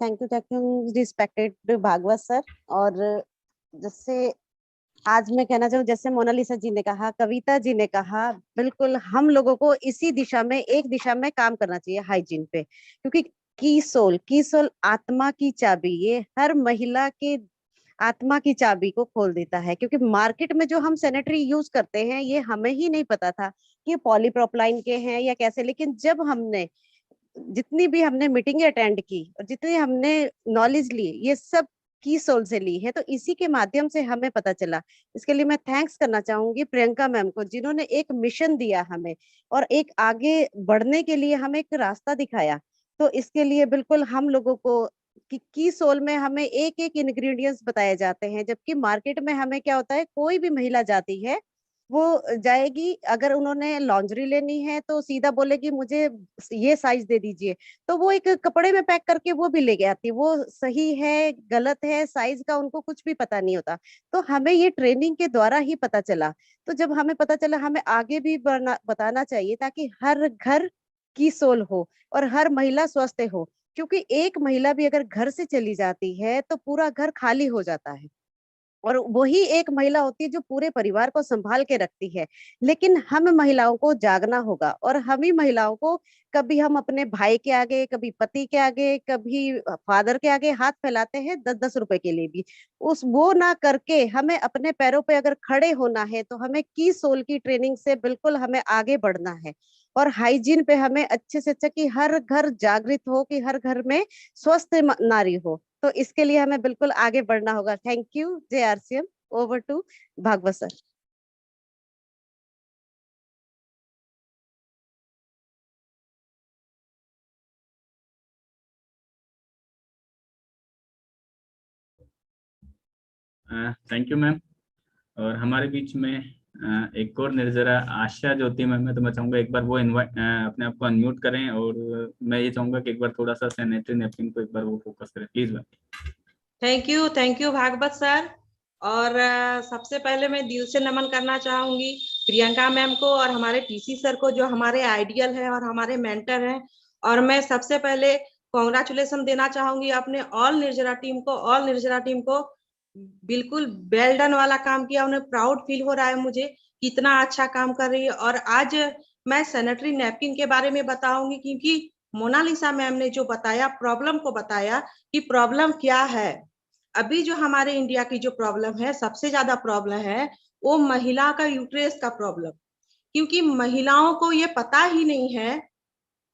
[SPEAKER 4] Thank you respected Bhagwat sir. और जैसे आज मैं कहना चाहूँ, जैसे मोनालिसा जी ने कहा, कविता जी ने कहा, बिल्कुल हम लोगों को इसी दिशा में, एक दिशा में काम करना चाहिए हाइजीन पे, क्योंकि की सोल आत्मा की चाबी, ये हर महिला के आत्मा की चाबी को खोल देता है। क्योंकि मार्केट में जो हम सैनिटरी यूज करते हैं, ये हमें ही नहीं पता था कि पॉलीप्रोपिलीन के हैं या कैसे, लेकिन जब हमने जितनी भी हमने मीटिंग अटेंड की और जितनी हमने नॉलेज ली, ये सब की सोल से ली है, तो इसी के माध्यम से हमें पता चला। इसके लिए मैं थैंक्स करना चाहूंगी प्रियंका मैम को, जिन्होंने एक मिशन दिया हमें और एक आगे बढ़ने के लिए हमें एक रास्ता दिखाया। तो इसके लिए बिल्कुल हम लोगों को की सोल में हमें एक एक इंग्रेडिएंट्स बताए जाते हैं, जबकि मार्केट में हमें क्या होता है, कोई भी महिला जाती है, वो जाएगी, अगर उन्होंने लॉन्ड्री लेनी है तो सीधा बोलेगी मुझे ये साइज दे दीजिए, तो वो एक कपड़े में पैक करके वो भी लेके आती है। वो सही है गलत है साइज का उनको कुछ भी पता नहीं होता। तो हमें ये ट्रेनिंग के द्वारा ही पता चला। तो जब हमें पता चला, हमें आगे भी बताना चाहिए, ताकि हर घर की सोल हो और हर महिला स्वस्थ हो। क्योंकि एक महिला भी अगर घर से चली जाती है तो पूरा घर खाली हो जाता है, और वही एक महिला होती है जो पूरे परिवार को संभाल के रखती है। लेकिन हम महिलाओं को जागना होगा, और हम ही महिलाओं को, कभी हम अपने भाई के आगे, कभी पति के आगे, कभी फादर के आगे हाथ फैलाते हैं 10-10 रुपए के लिए भी। उस वो ना करके हमें अपने पैरों पे अगर खड़े होना है, तो हमें की सोल की ट्रेनिंग से बिल्कुल हमें आगे बढ़ना है। और हाइजीन पे हमें अच्छे से अच्छा, कि हर घर जागृत हो, कि हर घर में स्वस्थ नारी हो। तो इसके लिए हमें बिल्कुल आगे बढ़ना होगा। Thank you JRCM। Over to Bhagwat sir.
[SPEAKER 1] Thank you ma'am. और हमारे बीच में एक और निर्जरा आशा ज्योति मैम है, तो मैं चाहूंगा एक बार वो इनवाइट अपने आप को अनम्यूट करें, और मैं ये चाहूंगा कि एक बार थोड़ा सा सैनिटरी नैपकिन को एक बार वो फोकस करें, please ma'am.
[SPEAKER 5] Thank you Bhagwat sir. और सबसे पहले मैं दिल से नमन करना चाहूंगी प्रियंका मैम को और हमारे पीसी सर को, जो हमारे आइडियल हैं और हमारे मेंटर हैं। और मैं सबसे पहले कॉन्ग्रेचुलेशन देना चाहूंगी अपने ऑल निर्जरा टीम को। बिल्कुल वेल डन वाला काम किया, उन्हें प्राउड फील हो रहा है मुझे, कितना अच्छा काम कर रही है। और आज मैं सैनिटरी नैपकिन के बारे में बताऊंगी, क्योंकि मोनालिसा मैम ने जो बताया, प्रॉब्लम को बताया कि प्रॉब्लम क्या है। अभी जो हमारे इंडिया की जो प्रॉब्लम है, सबसे ज्यादा प्रॉब्लम है वो महिला का यूट्रेस का प्रॉब्लम। क्योंकि महिलाओं को ये पता ही नहीं है,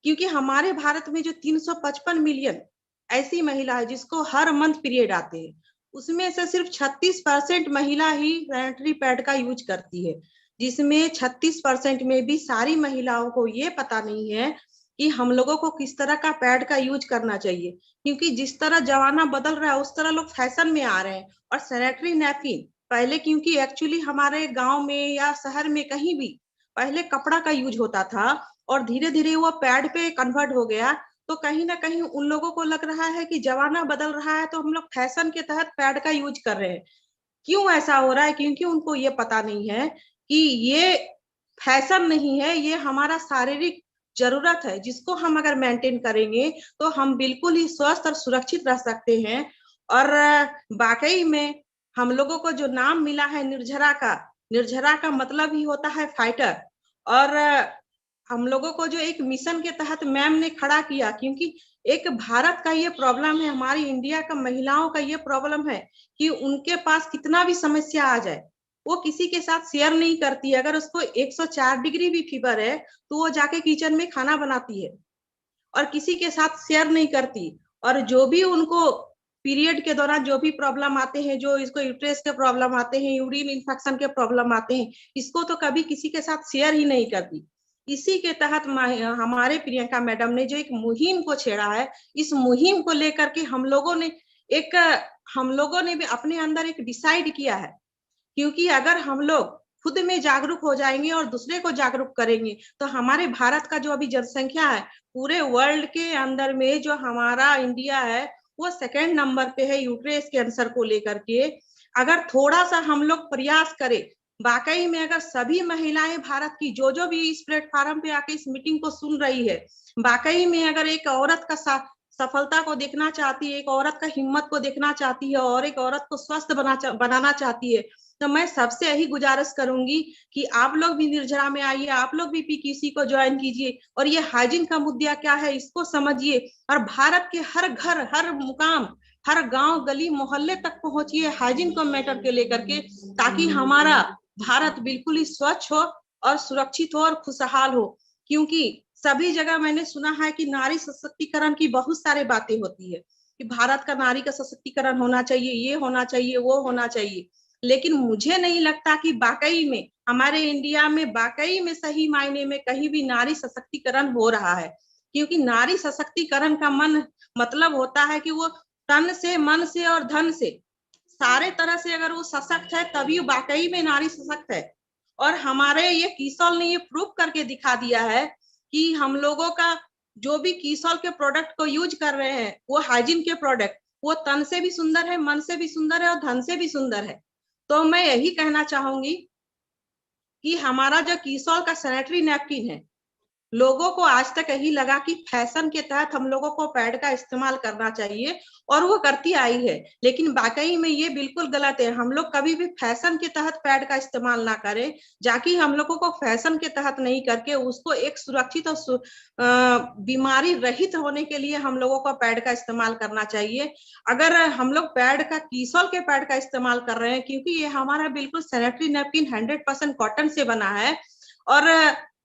[SPEAKER 5] क्योंकि हमारे भारत में जो 355 मिलियन ऐसी महिला है जिसको हर मंथ पीरियड आते हैं, उसमें से सिर्फ 36% महिला ही सैनिटरी पैड का यूज करती है, जिसमें 36% में भी सारी महिलाओं को ये पता नहीं है कि हम लोगों को किस तरह का पैड का यूज करना चाहिए। क्योंकि जिस तरह जमाना बदल रहा है उस तरह लोग फैशन में आ रहे हैं। और सैनिटरी नैपकिन पहले, क्योंकि एक्चुअली हमारे गांव में या शहर में कहीं भी पहले कपड़ा का यूज होता था और धीरे धीरे वो पैड पे कन्वर्ट हो गया, तो कहीं ना कहीं उन लोगों को लग रहा है कि जमाना बदल रहा है तो हम लोग फैशन के तहत पैड का यूज कर रहे हैं। क्यों ऐसा हो रहा है? क्योंकि उनको ये पता नहीं है कि ये फैशन नहीं है, ये हमारा शारीरिक जरूरत है, जिसको हम अगर मेंटेन करेंगे तो हम बिल्कुल ही स्वस्थ और सुरक्षित रह सकते हैं। और वाकई में हम लोगों को जो नाम मिला है निर्जरा का मतलब ही होता है फाइटर। और हम लोगों को जो एक मिशन के तहत मैम ने खड़ा किया, क्योंकि एक भारत का ये प्रॉब्लम है, हमारी इंडिया का महिलाओं का ये प्रॉब्लम है कि उनके पास कितना भी समस्या आ जाए, वो किसी के साथ शेयर नहीं करती। अगर उसको 104 डिग्री भी फीवर है तो वो जाके किचन में खाना बनाती है और किसी के साथ शेयर नहीं करती। और जो भी उनको पीरियड के दौरान जो भी प्रॉब्लम आते हैं, जो इसको यूट्रेस के प्रॉब्लम आते हैं, यूरिन इन्फेक्शन के प्रॉब्लम आते हैं, इसको तो कभी किसी के साथ शेयर ही नहीं करती। इसी के तहत हमारे प्रियंका मैडम ने जो एक मुहिम को छेड़ा है, इस मुहिम को लेकर के हम लोगों ने भी अपने अंदर एक डिसाइड किया है। क्योंकि अगर हम लोग खुद में जागरूक हो जाएंगे और दूसरे को जागरूक करेंगे तो हमारे भारत का जो अभी जनसंख्या है पूरे वर्ल्ड के अंदर में जो हमारा इंडिया है वो 2nd नंबर पे है यूट्रस कैंसर को लेकर के। अगर थोड़ा सा हम लोग प्रयास करें, वाकई में अगर सभी महिलाएं भारत की जो भी इस प्लेटफॉर्म पे आके इस मीटिंग को सुन रही है, वाकई में अगर एक औरत का सफलता को देखना चाहती है, एक औरत का हिम्मत को देखना चाहती है और एक औरत को स्वस्थ बनाना चाहती है, तो मैं सबसे यही गुजारिश करूंगी कि आप लोग भी निर्जरा में आइए, आप लोग भी पीक्यूसी को ज्वाइन कीजिए और ये हाइजीन का मुद्दा क्या है इसको समझिए और भारत के हर घर, हर मुकाम, हर गांव, गली, मोहल्ले तक पहुंचिए हाइजीन को मैटर के लेकर के, ताकि हमारा भारत बिल्कुल ही स्वच्छ हो और सुरक्षित हो और खुशहाल हो। क्योंकि सभी जगह मैंने सुना है कि नारी सशक्तिकरण की बहुत सारी बातें होती है कि भारत का नारी का सशक्तिकरण होना चाहिए, ये होना चाहिए, वो होना चाहिए, लेकिन मुझे नहीं लगता कि वाकई में हमारे इंडिया में वाकई में सही मायने में कहीं भी नारी सशक्तिकरण हो रहा है। क्योंकि नारी सशक्तिकरण का मतलब होता है कि वो तन से, मन से और धन से सारे तरह से अगर वो सशक्त है तभी वाकई में नारी सशक्त है। और हमारे ये किसोल ने ये प्रूव करके दिखा दिया है कि हम लोगों का जो भी किसोल के प्रोडक्ट को यूज कर रहे हैं वो हाइजीन के प्रोडक्ट, वो तन से भी सुंदर है, मन से भी सुंदर है और धन से भी सुंदर है। तो मैं यही कहना चाहूंगी कि हमारा जो किसोल का सैनिटरी नैपकिन है, लोगों को आज तक यही लगा कि फैशन के तहत हम लोगों को पैड का इस्तेमाल करना चाहिए और वो करती आई है, लेकिन वाकई में ये बिल्कुल गलत है। हम लोग कभी भी फैशन के तहत पैड का इस्तेमाल ना करें, जाकि हम लोगों को फैशन के तहत नहीं करके उसको एक सुरक्षित और बीमारी रहित होने के लिए हम लोगों को पैड का इस्तेमाल करना चाहिए। अगर हम लोग पैड का, किसोल के पैड का इस्तेमाल कर रहे हैं, क्योंकि ये हमारा बिल्कुल सैनिटरी नैपकिन 100% कॉटन से बना है, और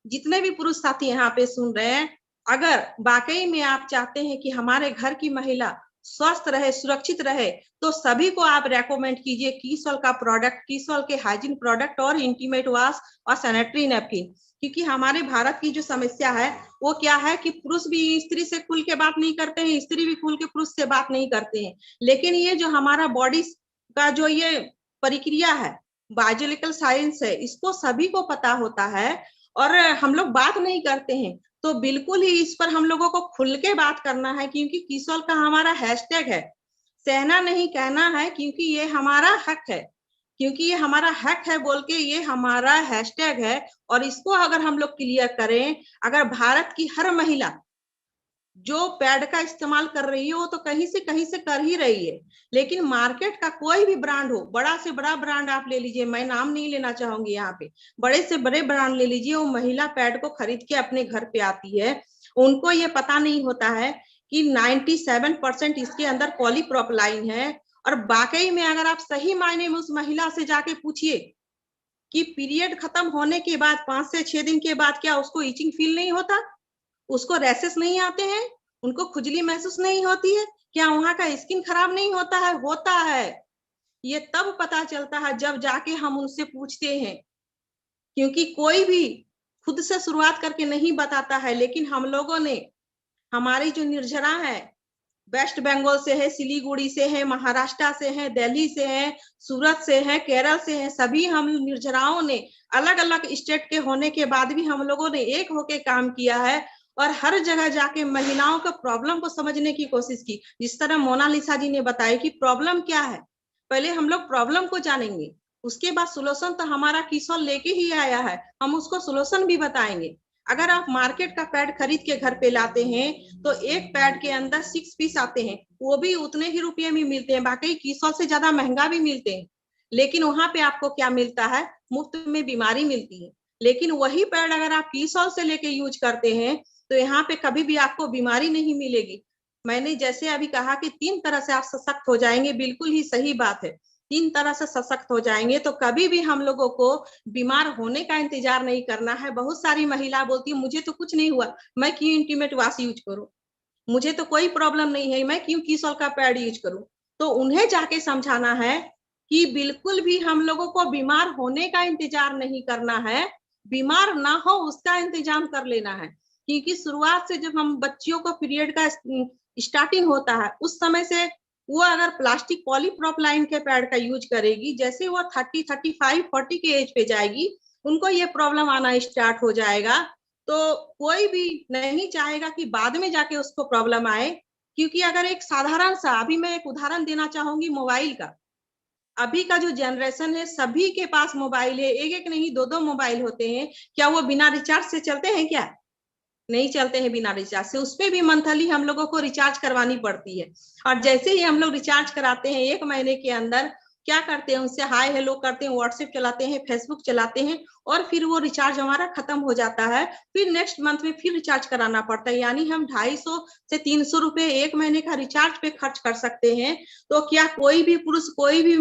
[SPEAKER 5] जितने भी पुरुष साथी यहाँ पे सुन रहे हैं, अगर वाकई में आप चाहते हैं कि हमारे घर की महिला स्वस्थ रहे, सुरक्षित रहे, तो सभी को आप रेकमेंड कीजिए किसोल का प्रोडक्ट, किसोल के हाइजीन प्रोडक्ट और इंटीमेट वॉश और सैनिटरी नैपकिन। क्योंकि हमारे भारत की जो समस्या है वो क्या है कि पुरुष भी स्त्री से खुल के बात नहीं करते हैं, स्त्री भी खुल के पुरुष से बात नहीं करते हैं। लेकिन ये जो हमारा बॉडी का जो ये प्रक्रिया है, बायोलॉजिकल साइंस है, इसको सभी को पता होता है और हम लोग बात नहीं करते हैं। तो बिल्कुल ही इस पर हम लोगों को खुल के बात करना है, क्योंकि किसोल का हमारा हैशटैग है, सहना नहीं कहना है, क्योंकि ये हमारा हक है, क्योंकि ये हमारा हक है बोल के ये हमारा हैशटैग है। और इसको अगर हम लोग क्लियर करें, अगर भारत की हर महिला जो पैड का इस्तेमाल कर रही है वो तो कहीं से कर ही रही है, लेकिन मार्केट का कोई भी ब्रांड हो, बड़ा से बड़ा ब्रांड आप ले लीजिए, मैं नाम नहीं लेना चाहूंगी यहाँ पे, बड़े से बड़े ब्रांड ले लीजिए, वो महिला पैड को खरीद के अपने घर पे आती है, उनको ये पता नहीं होता है कि 97% इसके अंदर पॉलीप्रोपिलीन है। और वाकई में अगर आप सही मायने में उस महिला से जाके पूछिए कि पीरियड खत्म होने के बाद 5 से 6 दिन के बाद क्या उसको इचिंग फील नहीं होता, उसको रैसेस नहीं आते हैं, उनको खुजली महसूस नहीं होती है, क्या वहां का स्किन खराब नहीं होता है? होता है। ये तब पता चलता है जब जाके हम उनसे पूछते हैं, क्योंकि कोई भी खुद से शुरुआत करके नहीं बताता है। लेकिन हम लोगों ने, हमारी जो निर्जरा है, वेस्ट बंगाल से है, सिलीगुड़ी से है, महाराष्ट्र से है, दिल्ली से है, सूरत से है, केरल से है, सभी हम निर्जराओं ने अलग अलग स्टेट के होने के बाद भी हम लोगों ने एक होके काम किया है और हर जगह जाके महिलाओं का प्रॉब्लम को समझने की कोशिश की। जिस तरह मोनालिसा जी ने बताया कि प्रॉब्लम क्या है, पहले हम लोग प्रॉब्लम को जानेंगे, उसके बाद सोल्यूशन तो हमारा किसोल लेके ही आया है, हम उसको सोल्यूशन भी बताएंगे। अगर आप मार्केट का पैड खरीद के घर पे लाते हैं तो एक पैड के अंदर 6 पीस आते हैं, वो भी उतने ही रुपये में मिलते हैं, बाकी किसोल से ज्यादा महंगा भी मिलते हैं। लेकिन वहां पे आपको क्या मिलता है? मुफ्त में बीमारी मिलती है। लेकिन वही पैड अगर आप किसोल से लेके यूज करते हैं तो यहाँ पे कभी भी आपको बीमारी नहीं मिलेगी। मैंने जैसे अभी कहा कि 3 तरह से आप सशक्त हो जाएंगे, बिल्कुल ही सही बात है, 3 तरह से सशक्त हो जाएंगे तो कभी भी हम लोगों को बीमार होने का इंतजार नहीं करना है। बहुत सारी महिला बोलती है मुझे तो कुछ नहीं हुआ, मैं क्यों इंटीमेट वॉश यूज करूं, मुझे तो कोई प्रॉब्लम नहीं है, मैं क्यों किसोल का पैड यूज करूं। तो उन्हें जाके समझाना है कि बिल्कुल भी हम लोगों को बीमार होने का इंतजार नहीं करना है, बीमार ना हो उसका इंतजाम कर लेना है। क्योंकि शुरुआत से जब हम बच्चियों को पीरियड का स्टार्टिंग होता है उस समय से वो अगर प्लास्टिक पॉलीप्रोपिलीन के पैड का यूज करेगी, जैसे वो 30, 35, 40 के एज पे जाएगी, उनको ये प्रॉब्लम आना स्टार्ट हो जाएगा। तो कोई भी नहीं चाहेगा कि बाद में जाके उसको प्रॉब्लम आए, क्योंकि अगर एक साधारण सा, अभी मैं एक उदाहरण देना चाहूंगी मोबाइल का। अभी का जो जनरेशन है, सभी के पास मोबाइल है, एक एक नहीं 2-2 मोबाइल होते हैं। क्या वो बिना रिचार्ज से चलते हैं क्या? नहीं चलते हैं बिना रिचार्ज से। उसपे भी मंथली हम लोगों को रिचार्ज करवानी पड़ती है। और जैसे ही हम लोग रिचार्ज कराते हैं 1 महीने के अंदर, क्या करते हैं, उनसे हाय हेलो करते हैं, व्हाट्सएप चलाते हैं, फेसबुक चलाते हैं, और फिर वो रिचार्ज हमारा खत्म हो जाता है। फिर नेक्स्ट मंथ में फिर रिचार्ज कराना पड़ता है। यानी हम 250 से 300 रुपए 1 महीने का रिचार्ज पे खर्च कर सकते हैं। तो क्या कोई भी पुरुष, कोई भी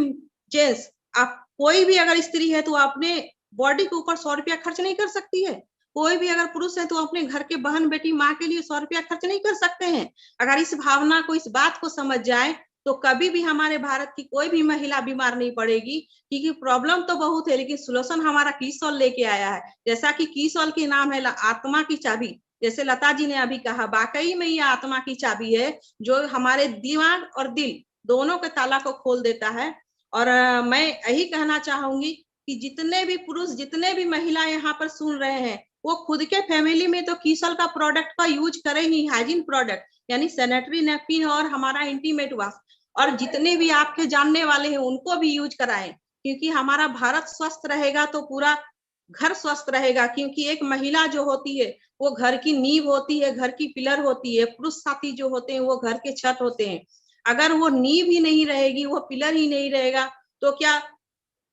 [SPEAKER 5] जेंट्स, आप कोई भी अगर स्त्री है तो अपने बॉडी के ऊपर 100 रुपया खर्च नहीं कर सकती है? कोई भी अगर पुरुष है तो अपने घर के बहन बेटी माँ के लिए 100 रुपया खर्च नहीं कर सकते हैं? अगर इस भावना को, इस बात को समझ जाए तो कभी भी हमारे भारत की कोई भी महिला बीमार नहीं पड़ेगी। क्योंकि प्रॉब्लम तो बहुत है, लेकिन सोल्यूशन हमारा कीसॉल लेके आया है। जैसा कि कीसॉल के नाम है आत्मा की चाबी, जैसे लता जी ने अभी कहा, वाकई में ये आत्मा की चाबी है जो हमारे दिमाग और दिल दोनों के ताला को खोल देता है। और मैं यही कहना चाहूंगी कि जितने भी पुरुष, जितने भी महिला यहाँ पर सुन रहे हैं, वो खुद के फैमिली में तो कीसॉल का प्रोडक्ट का यूज करें ही, हाइजीन प्रोडक्ट यानी सैनिटरी नैपकिन और हमारा इंटीमेट वाश, और जितने भी आपके जानने वाले हैं उनको भी यूज कराएं। क्योंकि हमारा भारत स्वस्थ रहेगा तो पूरा घर स्वस्थ रहेगा। क्योंकि एक महिला जो होती है वो घर की नींव होती है, घर की पिलर होती है। पुरुष साथी जो होते हैं वो घर के छत होते हैं। अगर वो नींव ही नहीं रहेगी, वो पिलर ही नहीं रहेगा, तो क्या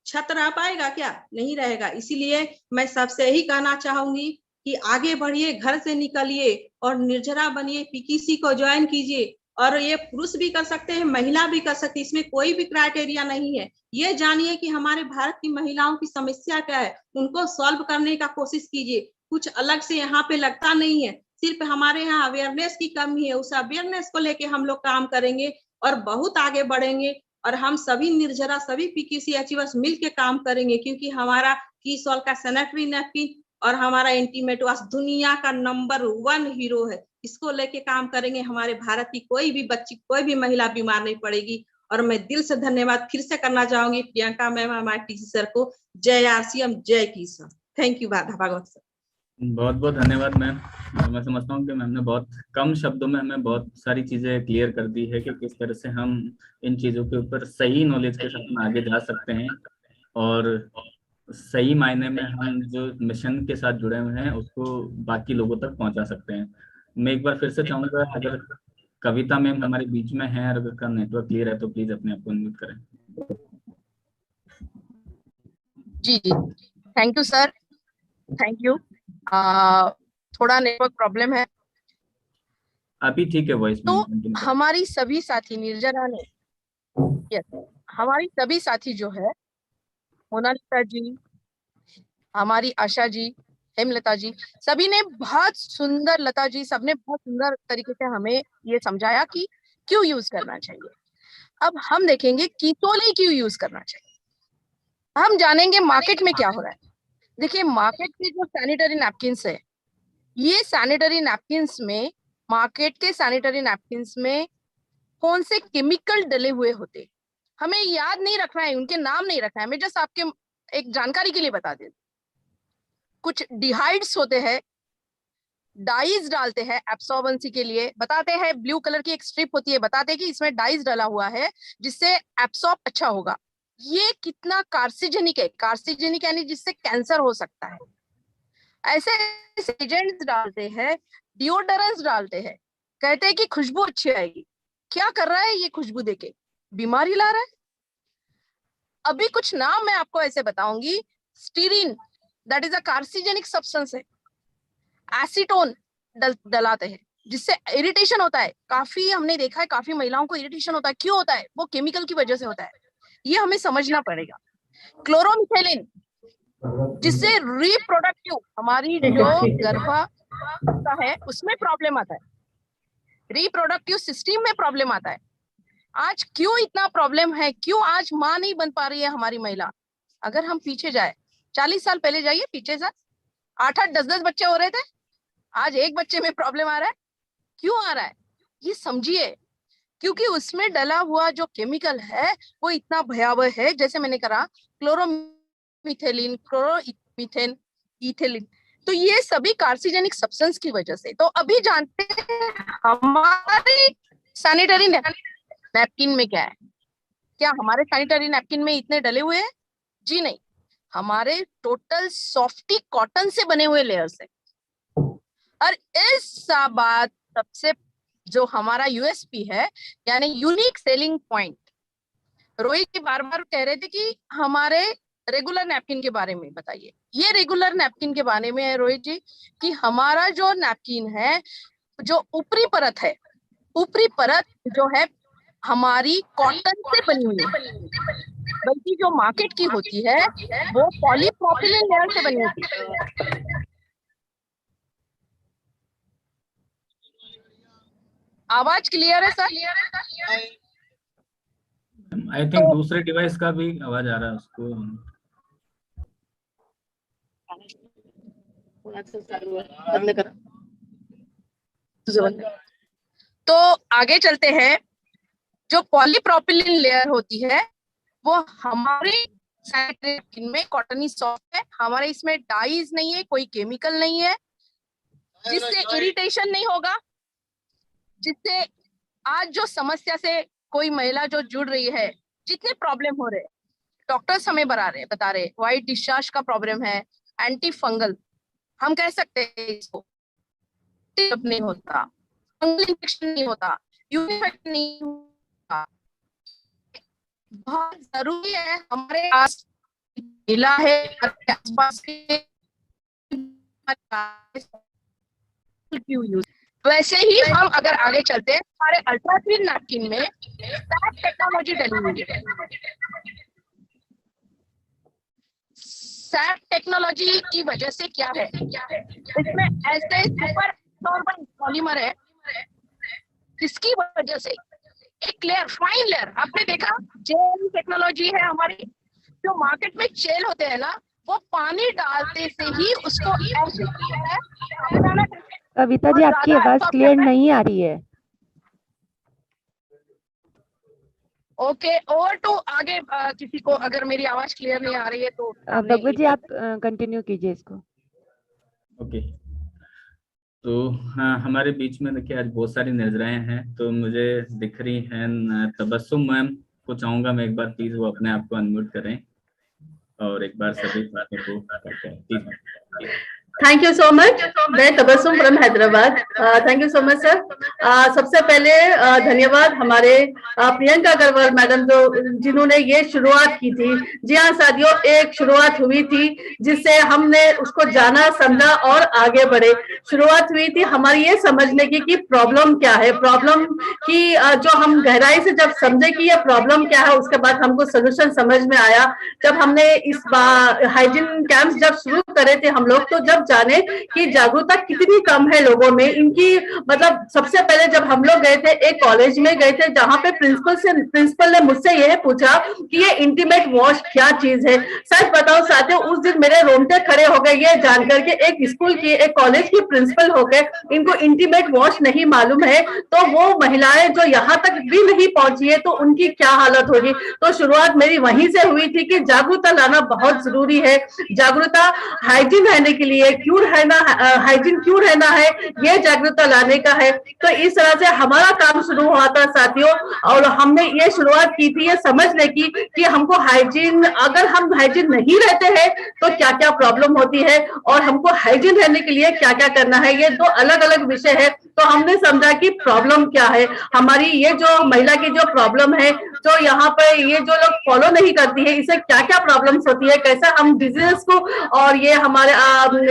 [SPEAKER 5] छत रह पाएगा? क्या नहीं रहेगा। इसीलिए मैं सबसे यही कहना चाहूंगी कि आगे बढ़िए, घर से निकलिए और निर्जरा बनिए, पीकीसी को ज्वाइन कीजिए। और ये पुरुष भी कर सकते हैं, महिला भी कर सकती है, इसमें कोई भी क्राइटेरिया नहीं है। ये जानिए कि हमारे भारत की महिलाओं की समस्या क्या है, उनको सॉल्व करने का कोशिश कीजिए। कुछ अलग से यहाँ पे लगता नहीं है, सिर्फ हमारे यहाँ अवेयरनेस की कमी है। उस अवेयरनेस को लेके हम लोग काम करेंगे और बहुत आगे बढ़ेंगे। और हम सभी निर्जरा, सभी पीकीसी अचीवर्स मिल के काम करेंगे, क्योंकि हमारा कीसॉल का सैनिटरी नैपकिन और हमारा इंटीमेट वाश दुनिया का नंबर 1 हीरो है। इसको लेके काम करेंगे, हमारे भारत की कोई भी बच्ची, कोई भी महिला बीमार नहीं पड़ेगी। और मैं दिल से धन्यवाद फिर से करना चाहूंगी प्रियंका मैम, हमारे टीसी सर को। जय आरसीएम, जय कीसॉल। Thank you Bhagwat sir.
[SPEAKER 1] बहुत बहुत धन्यवाद मैम। मैं समझता हूँ कि मैम ने बहुत कम शब्दों में हमें बहुत सारी चीजें क्लियर कर दी है कि किस तरह से हम इन चीजों के ऊपर सही नॉलेज के साथ में आगे जा सकते हैं और सही मायने में हम जो मिशन के साथ जुड़े हुए हैं उसको बाकी लोगों तक पहुंचा सकते हैं। मैं एक बार फिर से चाहूंगा, अगर कविता मैम हमारे बीच में है और अगर का नेटवर्क क्लियर है तो प्लीज अपने आप को अनम्यूट करें।
[SPEAKER 3] जी जी, thank you sir, thank you. थोड़ा नेटवर्क प्रॉब्लम है।
[SPEAKER 1] अभी ठीक है वॉइस
[SPEAKER 3] तो
[SPEAKER 1] में।
[SPEAKER 3] हमारी सभी साथी निर्जरा ने, यस, हमारी सभी साथी जो है, मोनालिसा जी, हमारी आशा जी, हेमलता जी, सभी ने बहुत सुंदर, लता जी, सबने बहुत सुंदर तरीके से हमें ये समझाया कि क्यों यूज करना चाहिए। अब हम देखेंगे कीसॉल ही क्यों यूज करना चाहिए। हम जानेंगे मार्केट में क्या हो रहा है। देखिए, मार्केट के जो सैनिटरी नैपकिन्स है, ये सैनिटरी नैपकिन्स में, मार्केट के सैनिटरी नैपकिन्स में कौन से केमिकल डले हुए होते, हमें याद नहीं रखना है, उनके नाम नहीं रखना है। मैं जस्ट आपके एक जानकारी के लिए बता देती, कुछ डिहाइड्स होते हैं, डाइज डालते हैं एब्सॉर्बेंसी के लिए, बताते हैं ब्लू कलर की एक स्ट्रिप होती है, बताते हैं कि इसमें डाइज डाला हुआ है जिससे एब्सॉर्ब अच्छा होगा। ये कितना कार्सिजेनिक है, कार्सिजेनिक यानी जिससे कैंसर हो सकता है। ऐसे एजेंट्स डालते हैं, डिओडोरेंट्स डालते हैं, कहते हैं कि खुशबू अच्छी आएगी। क्या कर रहा है ये खुशबू देके? बीमारी ला रहा है। अभी कुछ नाम मैं आपको ऐसे बताऊंगी। Styrene, that is a कार्सिजेनिक substance है। एसीटोन डलाते हैं जिससे इरिटेशन होता है। काफी हमने देखा है, काफी महिलाओं को इरिटेशन होता है। क्यों होता है? वो केमिकल की वजह से होता है, ये हमें समझना पड़ेगा। क्लोरोमिथेलिन, जिससे रिप्रोडक्टिव, हमारी जो गर्भावस्था है उसमें प्रॉब्लम आता है, रिप्रोडक्टिव सिस्टम में प्रॉब्लम आता है। आज क्यों इतना प्रॉब्लम है? क्यों आज माँ नहीं बन पा रही है हमारी महिला? अगर हम पीछे जाए, 40 साल पहले जाइए पीछे से, 8-8, 10-10 बच्चे हो रहे थे, आज एक बच्चे में प्रॉब्लम आ रहा है। क्यों आ रहा है? ये समझिए। क्योंकि उसमें डला हुआ जो केमिकल है वो इतना भयावह है, जैसे मैंने कहा क्लोरोमिथेलिन, क्लोरोमीथेन, इथेलिन, तो ये सभी कार्सिजेनिक सब्सटेंस की वजह से। तो अभी जानते हैं हमारे सैनिटरी नैपकिन में क्या है। क्या हमारे सैनिटरी नैपकिन में इतने डले हुए हैं? जी नहीं, हमारे टोटल सॉफ्टी कॉटन से बने हुए लेयर्स है। और इस बात सबसे जो हमारा यूएसपी है, यानी यूनिक सेलिंग पॉइंट, रोहित जी बार बार कह रहे थे कि हमारे रेगुलर नैपकिन के बारे में बताइए। ये रेगुलर नैपकिन के बारे में है रोहित जी कि हमारा जो नैपकिन है, जो ऊपरी परत है, ऊपरी परत जो है हमारी कॉटन से बनी हुई है, बल्कि जो मार्केट की होती है वो पॉलीप्रोपिलीन लेयर से बनी होती है। आवाज क्लियर है सर?
[SPEAKER 1] आई थिंक दूसरे डिवाइस का भी आवाज आ रहा है उसको।
[SPEAKER 3] तो आगे चलते हैं। जो पॉलीप्रोपिलीन लेयर होती है वो हमारे सैनिटरी नैपकिन में कॉटनी सॉफ्ट है, हमारे इसमें डाइज नहीं है, कोई केमिकल नहीं है, जिससे इरिटेशन नहीं होगा, जिससे आज जो समस्या से कोई महिला जो जुड़ रही है, जितने प्रॉब्लम हो रहे हैं, डॉक्टर्स हमें बता रहे व्हाइट डिस्चार्ज का प्रॉब्लम है, एंटी फंगल हम कह सकते हैं इसको, नहीं होता, फंगल इन्फेक्शन नहीं होता, यूनिफेक्शन नहीं होता। बहुत जरूरी है हमारे पास मिला है आसपास के। वैसे ही हम अगर आगे चलते हैं, हमारे अल्ट्रा थिन नैपकिन में सैप टेक्नोलॉजी डली हुई है। सैप टेक्नोलॉजी की वजह से क्या है, इसमें ऐसे सुपर नॉर्मल पॉलीमर है जिसकी वजह से एक लेयर, फाइन लेयर, आपने देखा जेल टेक्नोलॉजी है हमारी, जो मार्केट में जेल होते हैं ना, वो पानी डालते से ही उसको ऐसे
[SPEAKER 6] कविता जी आपकी आवाज क्लियर नहीं आ रही है।
[SPEAKER 3] ओके, और तो आगे किसी को अगर मेरी आवाज क्लियर नहीं आ रही है तो
[SPEAKER 6] भगवत जी आप कंटिन्यू कीजिए इसको।
[SPEAKER 1] ओके, तो हाँ, हमारे बीच में देखिए आज बहुत सारी नजराएं हैं, तो मुझे दिख रही हैं तबस्सुम मैम को चाहूंगा मैं एक बार प्लीज वो अपने आप को अनम्यूट करें और एक बार सभी बातों को करें।
[SPEAKER 7] Thank you so much. मैं Tabassum from Hyderabad. Thank you so much sir. सबसे पहले धन्यवाद हमारे प्रियंका अग्रवाल मैडम जिन्होंने ये शुरुआत की थी। जी हाँ साथियों, एक शुरुआत हुई थी जिससे हमने उसको जाना, समझा और आगे बढ़े। शुरुआत हुई थी हमारी ये समझने की कि प्रॉब्लम क्या है, प्रॉब्लम की जो हम गहराई से जब समझे कि ये प्रॉब्लम क्या है, उसके बाद हमको सोल्यूशन समझ में आया। जब हमने इस हाइजीन कैंप्स जब शुरू करे थे हम लोग, तो जब जाने कि जागरूकता कितनी कम है लोगों में इनकी, मतलब सबसे पहले जब हम लोग गए थे एक कॉलेज में गए थे जहां पे प्रिंसिपल ने मुझसे यह पूछा कि ये इंटीमेट वॉश क्या चीज है। सच बताओ साथियों, उस दिन मेरे रोंगटे खड़े हो गए ये जानकर के एक स्कूल की, एक कॉलेज की प्रिंसिपल होकर इनको इंटीमेट वॉश नहीं मालूम है, तो वो महिलाएं जो यहाँ तक भी नहीं पहुंची है तो उनकी क्या हालत होगी। तो शुरुआत मेरी वहीं से हुई थी कि जागरूकता लाना बहुत जरूरी है। जागरूकता हाइजीन रहने के लिए, क्यों रहना, हाइजीन क्यों रहना है, ये जागरूकता लाने का है। तो इस तरह से हमारा काम शुरू हुआ था साथियों, और हमने ये शुरुआत की थी ये समझने की कि हमको हाइजीन, अगर हम हाइजीन नहीं रहते हैं तो क्या क्या प्रॉब्लम होती है और हमको हाइजीन रहने के लिए क्या क्या करना है। ये दो अलग अलग विषय है। तो हमने समझा कि प्रॉब्लम क्या है हमारी, ये जो महिला की जो प्रॉब्लम है, जो यहाँ पर ये जो लोग फॉलो नहीं करती है, इससे क्या क्या प्रॉब्लम्स होती है, कैसा हम डिजीज को और ये हमारे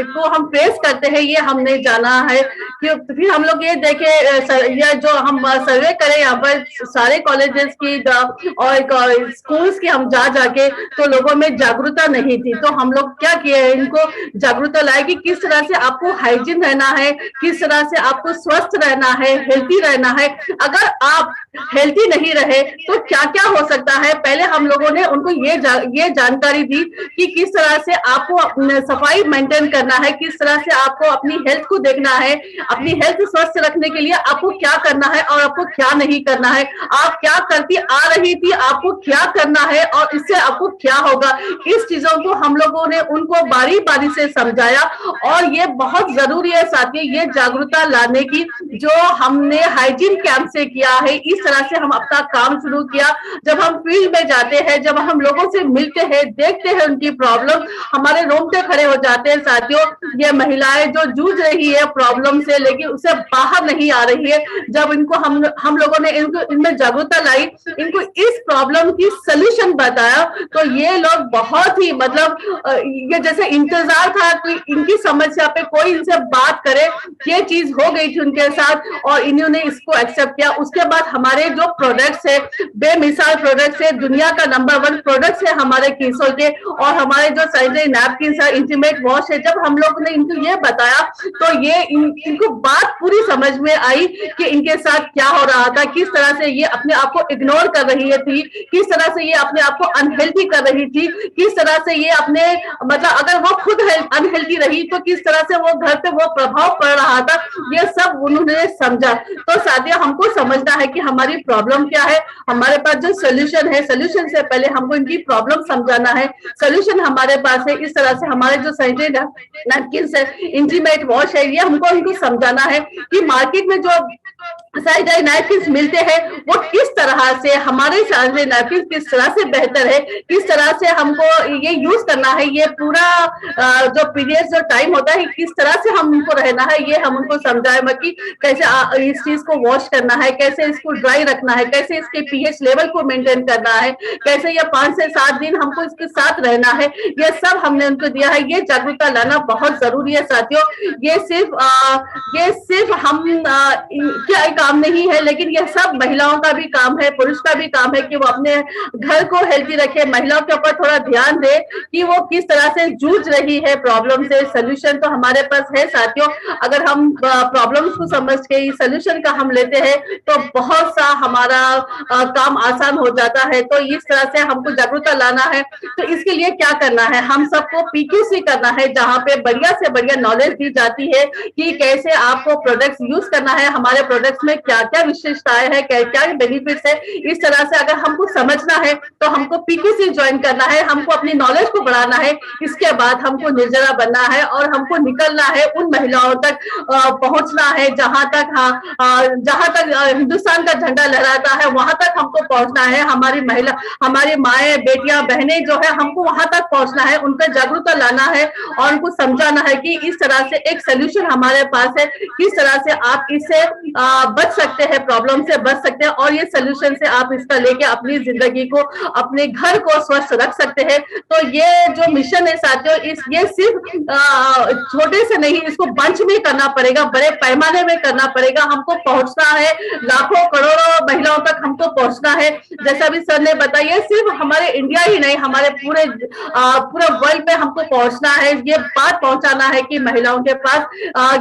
[SPEAKER 7] को हम फेस करते हैं, ये हमने जाना है। फिर हम लोग ये देखे, ये जो हम सर्वे करें यहाँ पर सारे कॉलेजेस की और स्कूल्स की, हम जा जाके तो लोगों में जागरूकता नहीं थी। तो हम लोग क्या किए, इनको जागरूकता लाए कि किस तरह से आपको हाइजीन रहना है, किस तरह से आपको स्वस्थ रहना है, हेल्थी रहना है। अगर आप हेल्थी नहीं रहे तो क्या क्या क्या हो सकता है। पहले हम लोगों ने उनको ये जानकारी दी कि किस तरह से आपको सफाई मेंटेन करना है, किस तरह से आपको अपनी हेल्थ को देखना है, अपनी हेल्थ स्वस्थ रखने के लिए आपको क्या करना है और आपको क्या नहीं करना है, आप क्या करती आ रही थी, आपको क्या करना है और इससे आपको क्या होगा। इस चीजों को हम लोगों ने उनको बारी बारी से समझाया और ये बहुत जरूरी है साथियों, ये जागरूकता लाने की जो हमने हाइजीन कैंप से किया है। इस तरह से हम अपना काम शुरू किया। जब हम फील्ड में जाते हैं, जब हम लोगों से मिलते हैं, देखते हैं उनकी प्रॉब्लम, हमारे रोंगटे खड़े हो जाते हैं साथियों। ये महिलाएं जो जूझ रही है प्रॉब्लम से, लेकिन उससे बाहर नहीं आ रही है, जब इनको हम लोगों ने इनमें जागरूकता लाई, इनको इस प्रॉब्लम की सोल्यूशन बताया, तो ये लोग बहुत ही मतलब ये जैसे इंतजार था कि इनकी समस्या पे कोई इनसे बात करे, ये चीज हो गई थी उनके साथ और इन्होंने इसको एक्सेप्ट किया। उसके बाद हमारे जो प्रोडक्ट्स है, बेमिसाल प्रोडक्ट्स है, दुनिया का नंबर 1 प्रोडक्ट्स है हमारे कीसोल के, और हमारे जो सैनिटरी नैपकिन है, इंटीमेट वॉश है। जब हम लोग ने इनको ये बताया तो ये इनको बात पूरी समझ में आई कि इनके साथ क्या हो रहा था, किस तरह से ये अपने आप को इग्नोर कर रही थी, किस तरह से ये अपने आप को अनहेल्दी कर रही थी, किस तरह से ये अपने मतलब अगर वो खुद अनहेल्दी रही तो किस तरह से वो घर पे वो प्रभाव पड़ रहा था, ये सब उन्होंने समझा। तो साथियों, हमको समझना है कि हमारी प्रॉब्लम क्या है, हमारे पास जो सोल्यूशन है, सोल्यूशन से पहले हमको इनकी प्रॉब्लम समझाना है। सोल्यूशन हमारे पास है, इस तरह से हमारे जो सैनिटरी नैपकिन है, इंटीमेट वॉश है, ये हमको इनको समझाना है कि मार्केट में जो सैनिटरी नैपकिन मिलते हैं वो किस तरह से, हमारे सैनिटरी नैपकिन किस तरह से बेहतर है, किस तरह से हमको ये यूज करना है, ये पूरा जो पीरियड जो टाइम होता है किस तरह से हम उनको रहना है, ये हम उनको समझाए कि कैसे इस चीज को वॉश करना है, कैसे इसको ड्राई रखना है, कैसे इसके पीएच लेवल को मेंटेन करना है, कैसे ये 5 से 7 दिन हमको इसके साथ रहना है, ये सब हमने उनको दिया है। ये जागरूकता लाना बहुत जरूरी है साथियों। ये सिर्फ हम क्या काम नहीं है, लेकिन ये सब महिलाओं का भी काम है, पुरुष का भी काम है कि वो अपने घर को हेल्दी रखे, महिलाओं के ऊपर थोड़ा ध्यान दे कि वो किस तरह से जूझ रही है प्रॉब्लम से। सोल्यूशन तो हमारे पास है साथियों, अगर हम प्रॉब्लम्स को समझ के इस सोल्यूशन का हम लेते हैं तो बहुत सा हमारा काम आसान हो जाता है। तो इस तरह से हमको जागरूकता लाना है। तो इसके लिए क्या करना है, हम सबको पीक्यूसी करना है, जहाँ पे बढ़िया से बढ़िया नॉलेज दी जाती है कि कैसे आपको प्रोडक्ट्स यूज करना है, हमारे प्रोडक्ट्स में क्या क्या विशेषताएं हैं, क्या क्या बेनिफिट्स है। इस तरह से अगर हमको समझना है तो हमको पीक्यूसी ज्वाइन करना है, हमको अपनी नॉलेज को बढ़ाना है। इसके बाद हमको निर्जरा बनना है और हमको निकलना है, उन महिलाओं तक पहुंचना है जहां तक हिंदुस्तान का झंडा लहराता है, वहां तक हमको पहुंचना है। हमारी माएं, बेटियां, बहनें जो है, हमको वहां तक पहुंचना है, उन पर जागरूकता लाना है और उनको समझाना है कि इस तरह से एक सोल्यूशन हमारे पास है, किस तरह से आप इससे बच सकते हैं, प्रॉब्लम से बच सकते हैं और ये सोल्यूशन से आप इसका लेके अपनी जिंदगी को, अपने घर को स्वस्थ रख सकते हैं। तो ये जो मिशन है साथियों, ये सिर्फ छोटे से नहीं, इसको बंच में करना पड़ेगा, बड़े पैमाने में करना पड़ेगा। हमको पहुंचना है, लाखों करोड़ों महिलाओं तक हमको पहुंचना है। जैसा भी सर ने बताया, सिर्फ हमारे इंडिया ही नहीं, हमारे पूरे वर्ल्ड में हमको पहुंचना है। ये बात पहुंचाना है कि महिलाओं के पास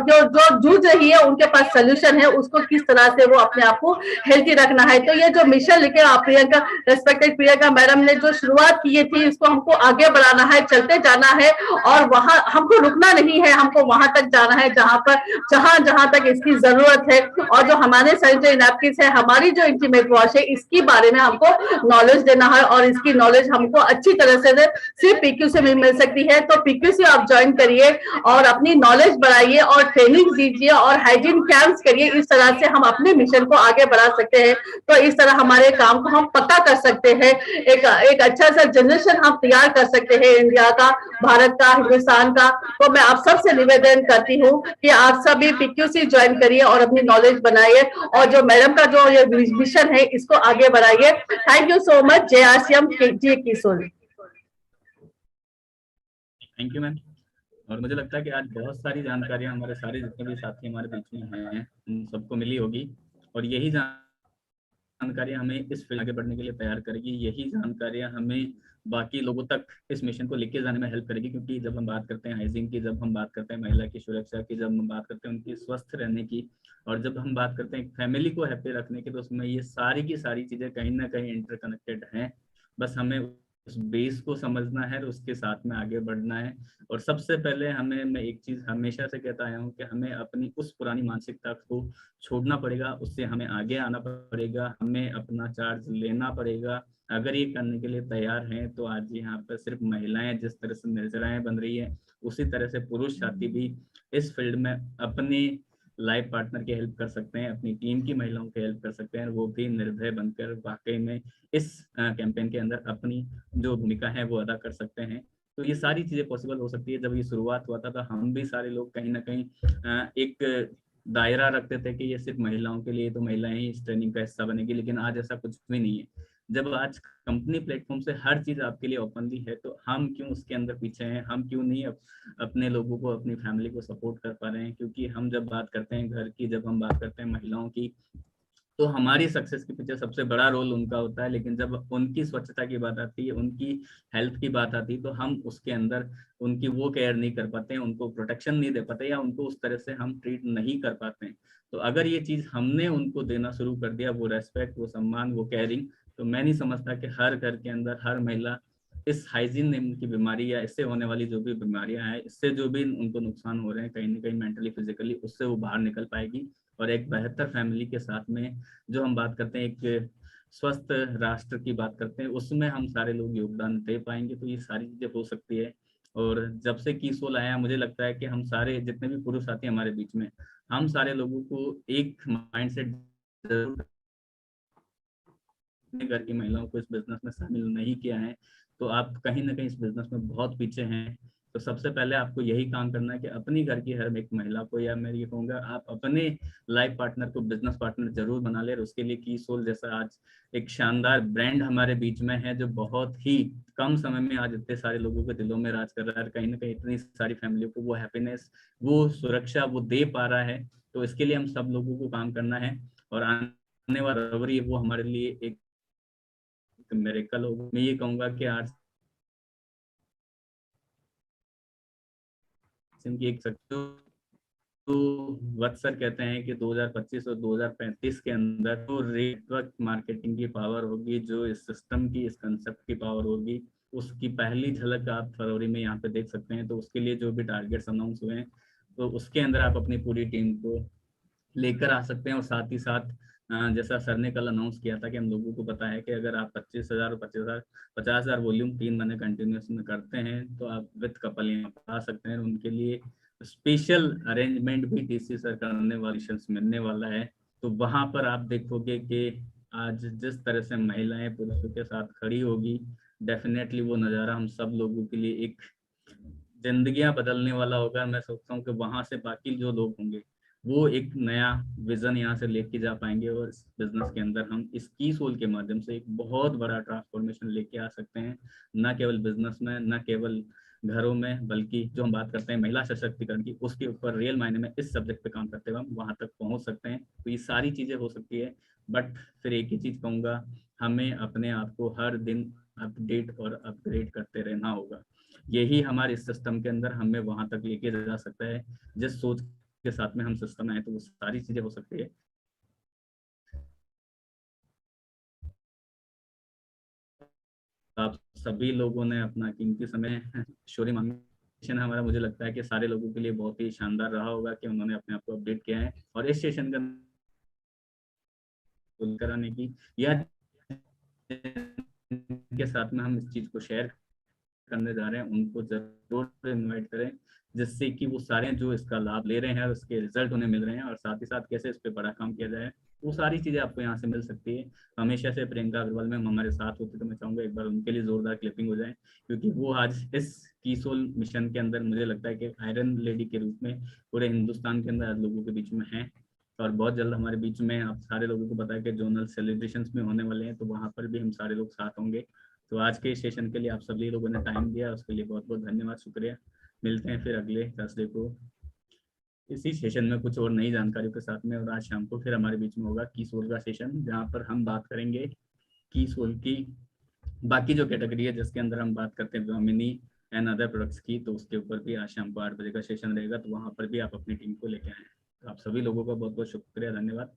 [SPEAKER 7] जो जूझ रही है उनके पास सोल्यूशन है, उसको किस तरह से वो अपने आप को हेल्थी रखना है। तो ये जो मिशन लेके प्रियंका, रेस्पेक्टेड प्रियंका मैडम ने जो शुरुआत की थी, इसको हमको आगे बढ़ाना है, चलते जाना है और वहां हमको रुकना नहीं है, हमको वहां तक जाना है जहां तक इसकी जरूरत है। और जो हमारे सैनिटरी नैपकिन है, हमारी जो इंटीमेट वॉश है, इसकी बारे में हमको नॉलेज देना है और इसकी नॉलेज हमको अच्छी तरह से सिर्फ पीक्यू से मिल सकती है। तो पीक्यू से आप ज्वाइन करिए और अपनी नॉलेज बढ़ाइए और ट्रेनिंग दीजिए और हाइजीन कैंप्स करिए। इस तरह से हम अपने मिशन को आगे बढ़ा सकते हैं। तो इस तरह हमारे काम को हम पक्का कर सकते हैं, एक अच्छा सा जनरेशन हम तैयार कर सकते हैं, इंडिया का, भारत का, हिंदुस्तान का। तो मैं आप सबसे निवेदन करती हूँ कि आप सभी पीक्यूसी ज्वाइन करिए और अपनी नॉलेज बनाइए और जो मैडम का जो ये मिशन है इसको आगे बढ़ाइए। Thank you so much. जय आसियम, जय किशोर।
[SPEAKER 1] Thank you ma'am. और मुझे लगता है कि आज बहुत सारी जानकारियां हमारे सारे जितने भी साथी हमारे बीच में हैं उन सबको मिली होगी और यही जानकारियां हमें इस फील्ड आगे बढ़ने के लिए तैयार करेगी, यही जानकारियां हमें बाकी लोगों तक इस मिशन को लेके जाने में हेल्प करेगी। क्योंकि जब हम बात करते हैं हाइजीन की, जब हम बात करते हैं महिला की सुरक्षा की, जब हम बात करते हैं उनकी स्वस्थ रहने की, और जब हम बात करते हैं फैमिली को हैप्पी रखने की, तो उसमें ये सारी की सारी चीजें कहीं ना कहीं इंटरकनेक्टेड हैं। बस हमें उस बेस को समझना है और उसके साथ में आगे बढ़ना है। और सबसे पहले हमें, मैं एक चीज हमेशा से कहता आया हूँ कि हमें अपनी उस पुरानी मानसिकता को छोड़ना पड़ेगा, उससे हमें आगे आना पड़ेगा, हमें अपना चार्ज लेना पड़ेगा। अगर ये करने के लिए तैयार हैं तो आज यहाँ पर सिर्फ महिलाएं जिस तरह से निर्जराएं बन रही है, उसी तरह से पुरुष साथी भी इस फील्ड में अपने लाइफ पार्टनर की हेल्प कर सकते हैं, अपनी टीम की महिलाओं की हेल्प कर सकते हैं, वो भी निर्भय बनकर वाकई में इस कैंपेन के अंदर अपनी जो भूमिका है वो अदा कर सकते हैं। तो ये सारी चीजें पॉसिबल हो सकती है। जब ये शुरुआत हुआ था तो हम भी सारे लोग कहीं ना कहीं एक दायरा रखते थे कि ये सिर्फ महिलाओं के लिए, तो महिलाएं ही इस ट्रेनिंग का हिस्सा बनेगी, लेकिन आज ऐसा कुछ भी नहीं है। जब आज कंपनी प्लेटफॉर्म से हर चीज आपके लिए ओपनली है, तो हम क्यों उसके अंदर पीछे हैं? हम क्यों नहीं अपने लोगों को, अपनी फैमिली को सपोर्ट कर पा रहे हैं? क्योंकि हम जब बात करते हैं घर की, जब हम बात करते हैं महिलाओं की, तो हमारी सक्सेस के पीछे सबसे बड़ा रोल उनका होता है। लेकिन जब उनकी स्वच्छता की बात आती है, उनकी हेल्थ की बात आती है, तो हम उसके अंदर उनकी वो केयर नहीं कर पाते हैं, उनको प्रोटेक्शन नहीं दे पाते, या उनको उस तरह से हम ट्रीट नहीं कर पाते हैं। तो अगर ये चीज हमने उनको देना शुरू कर दिया, वो रेस्पेक्ट, वो सम्मान, वो केयरिंग, तो मैं नहीं समझता कि हर घर के अंदर हर महिला इस हाइजीन की बीमारी या इससे होने वाली जो भी बीमारियां हैं, इससे जो भी उनको नुकसान हो रहे हैं कहीं ना कहीं मेंटली फिजिकली, उससे वो बाहर निकल पाएगी। और एक बेहतर फैमिली के साथ में जो हम बात करते हैं, एक स्वस्थ राष्ट्र की बात करते हैं, उसमें हम सारे लोग योगदान दे पाएंगे। तो ये सारी चीजें हो सकती है। और जब से कीसोल आया, मुझे लगता है कि हम सारे जितने भी पुरुष साथी हमारे बीच में, हम सारे लोगों को एक माइंडसेट जरूर, घर की महिलाओं को इस बिजनेस में शामिल नहीं किया है तो आप कहीं ना कहीं इस बिजनेस में बहुत पीछे हैं। तो सबसे पहले आपको यही काम करना है कि अपनी घर की हर एक महिला को, या मैं ये कहूँगा आप अपने लाइफ पार्टनर को बिजनेस पार्टनर जरूर बना ले। और उसके लिए कीसोल जैसा आज एक शानदार ब्रांड हमारे बीच में है, जो बहुत ही कम समय में आज इतने सारे लोगों के दिलों में राज कर रहा है, कहीं ना कहीं इतनी सारी फैमिलियों को वो हैप्पीनेस, वो सुरक्षा वो दे पा रहा है। तो इसके लिए हम सब लोगों को काम करना है। और आने वाला फरवरी वो हमारे लिए एक मिरेकल होगा। मैं ये कहूंगा कि आज की एक तो वत्सर कहते हैं कि 2025 और 2035 के अंदर तो नेटवर्क मार्केटिंग की पावर होगी, जो इस सिस्टम की, इस कंसेप्ट की पावर होगी, उसकी पहली झलक आप फरवरी में यहाँ पे देख सकते हैं। तो उसके लिए जो भी टारगेट्स अनाउंस हुए हैं, तो उसके अंदर आप अपनी पूरी टीम को लेकर आ सकते हैं। और साथ ही साथ जैसा सर ने कल अनाउंस किया था कि हम लोगों को पता है कि अगर आप 25,000 और 50,000 वॉल्यूम 3 महीने कंटिन्यूस में करते हैं तो आप विद कपल यहाँ आ सकते हैं। उनके लिए स्पेशल अरेंजमेंट भी टीसी सर करने वाली मिलने वाला है। तो वहां पर आप देखोगे कि आज जिस तरह से महिलाएं पुरुषों के साथ खड़ी होगी, डेफिनेटली वो नज़ारा हम सब लोगों के लिए एक जिंदगियां बदलने वाला होगा। मैं सोचता हूँ कि वहां से बाकी जो लोग होंगे वो एक नया विजन यहाँ से लेके जा पाएंगे, और इस बिजनेस के अंदर हम इस कीसोल के माध्यम से एक बहुत बड़ा ट्रांसफॉर्मेशन लेके आ सकते हैं। न केवल बिजनेस में, न केवल घरों में, बल्कि जो हम बात करते हैं महिला सशक्तिकरण की, उसके ऊपर रियल मायने में इस सब्जेक्ट पे काम करते हुए हम वहां तक पहुंच सकते हैं। तो ये सारी चीजें हो सकती है। बट फिर एक ही चीज कहूंगा, हमें अपने आप को हर दिन अपडेट और अपग्रेड करते रहना होगा। यही हमारे सिस्टम के अंदर हमें वहां तक लेके जा सकता है। जिस सोच के साथ में हम सिस्टम आए, तो वो सारी चीजें हो सकती है। आप सभी लोगों ने अपना कीमती समय शोरी मांगेशन हमारा, मुझे लगता है कि सारे लोगों के लिए बहुत ही शानदार रहा होगा कि उन्होंने अपने आप को अपडेट किया है। और इस सेशन का कराने की, या के साथ में हम इस चीज को शेयर करने जा रहे हैं, उनको जरूर इनवाइट करें, जिससे कि वो सारे जो इसका लाभ ले रहे हैं, उसके रिजल्ट उन्हें मिल रहे हैं, और साथ ही साथ कैसे इस पे बड़ा काम किया जाए, वो सारी चीजें आपको यहाँ से मिल सकती है। हमेशा से प्रियंका अग्रवाल मैम हमारे साथ होती, तो मैं चाहूंगा एक बार उनके लिए जोरदार क्लिपिंग हो जाए, क्योंकि वो आज इस कीसोल मिशन के अंदर मुझे लगता है कि आयरन लेडी के रूप में पूरे हिंदुस्तान के अंदर आज लोगों के बीच में है। और बहुत जल्द हमारे बीच में, आप सारे लोगों को पता है कि जोनल सेलिब्रेशंस में होने वाले हैं, तो वहाँ पर भी हम सारे लोग साथ होंगे। तो आज के सेशन के लिए आप सभी लोगों ने टाइम दिया, उसके लिए बहुत बहुत धन्यवाद, शुक्रिया। मिलते हैं फिर अगले थर्सडे को। इसी सेशन में कुछ और नई जानकारियों के साथ में। और आज शाम को फिर हमारे बीच में होगा कीसोल का सेशन, जहाँ पर हम बात करेंगे कीसोल की बाकी जो कैटेगरी है जिसके अंदर हम बात करते हैं ब्राह्मणी एंड अदर प्रोडक्ट्स की, तो उसके ऊपर भी आज शाम को 8 बजे का सेशन रहेगा। तो वहाँ पर भी आप अपनी टीम को लेके आए। तो आप सभी लोगों का बहुत बहुत शुक्रिया, धन्यवाद।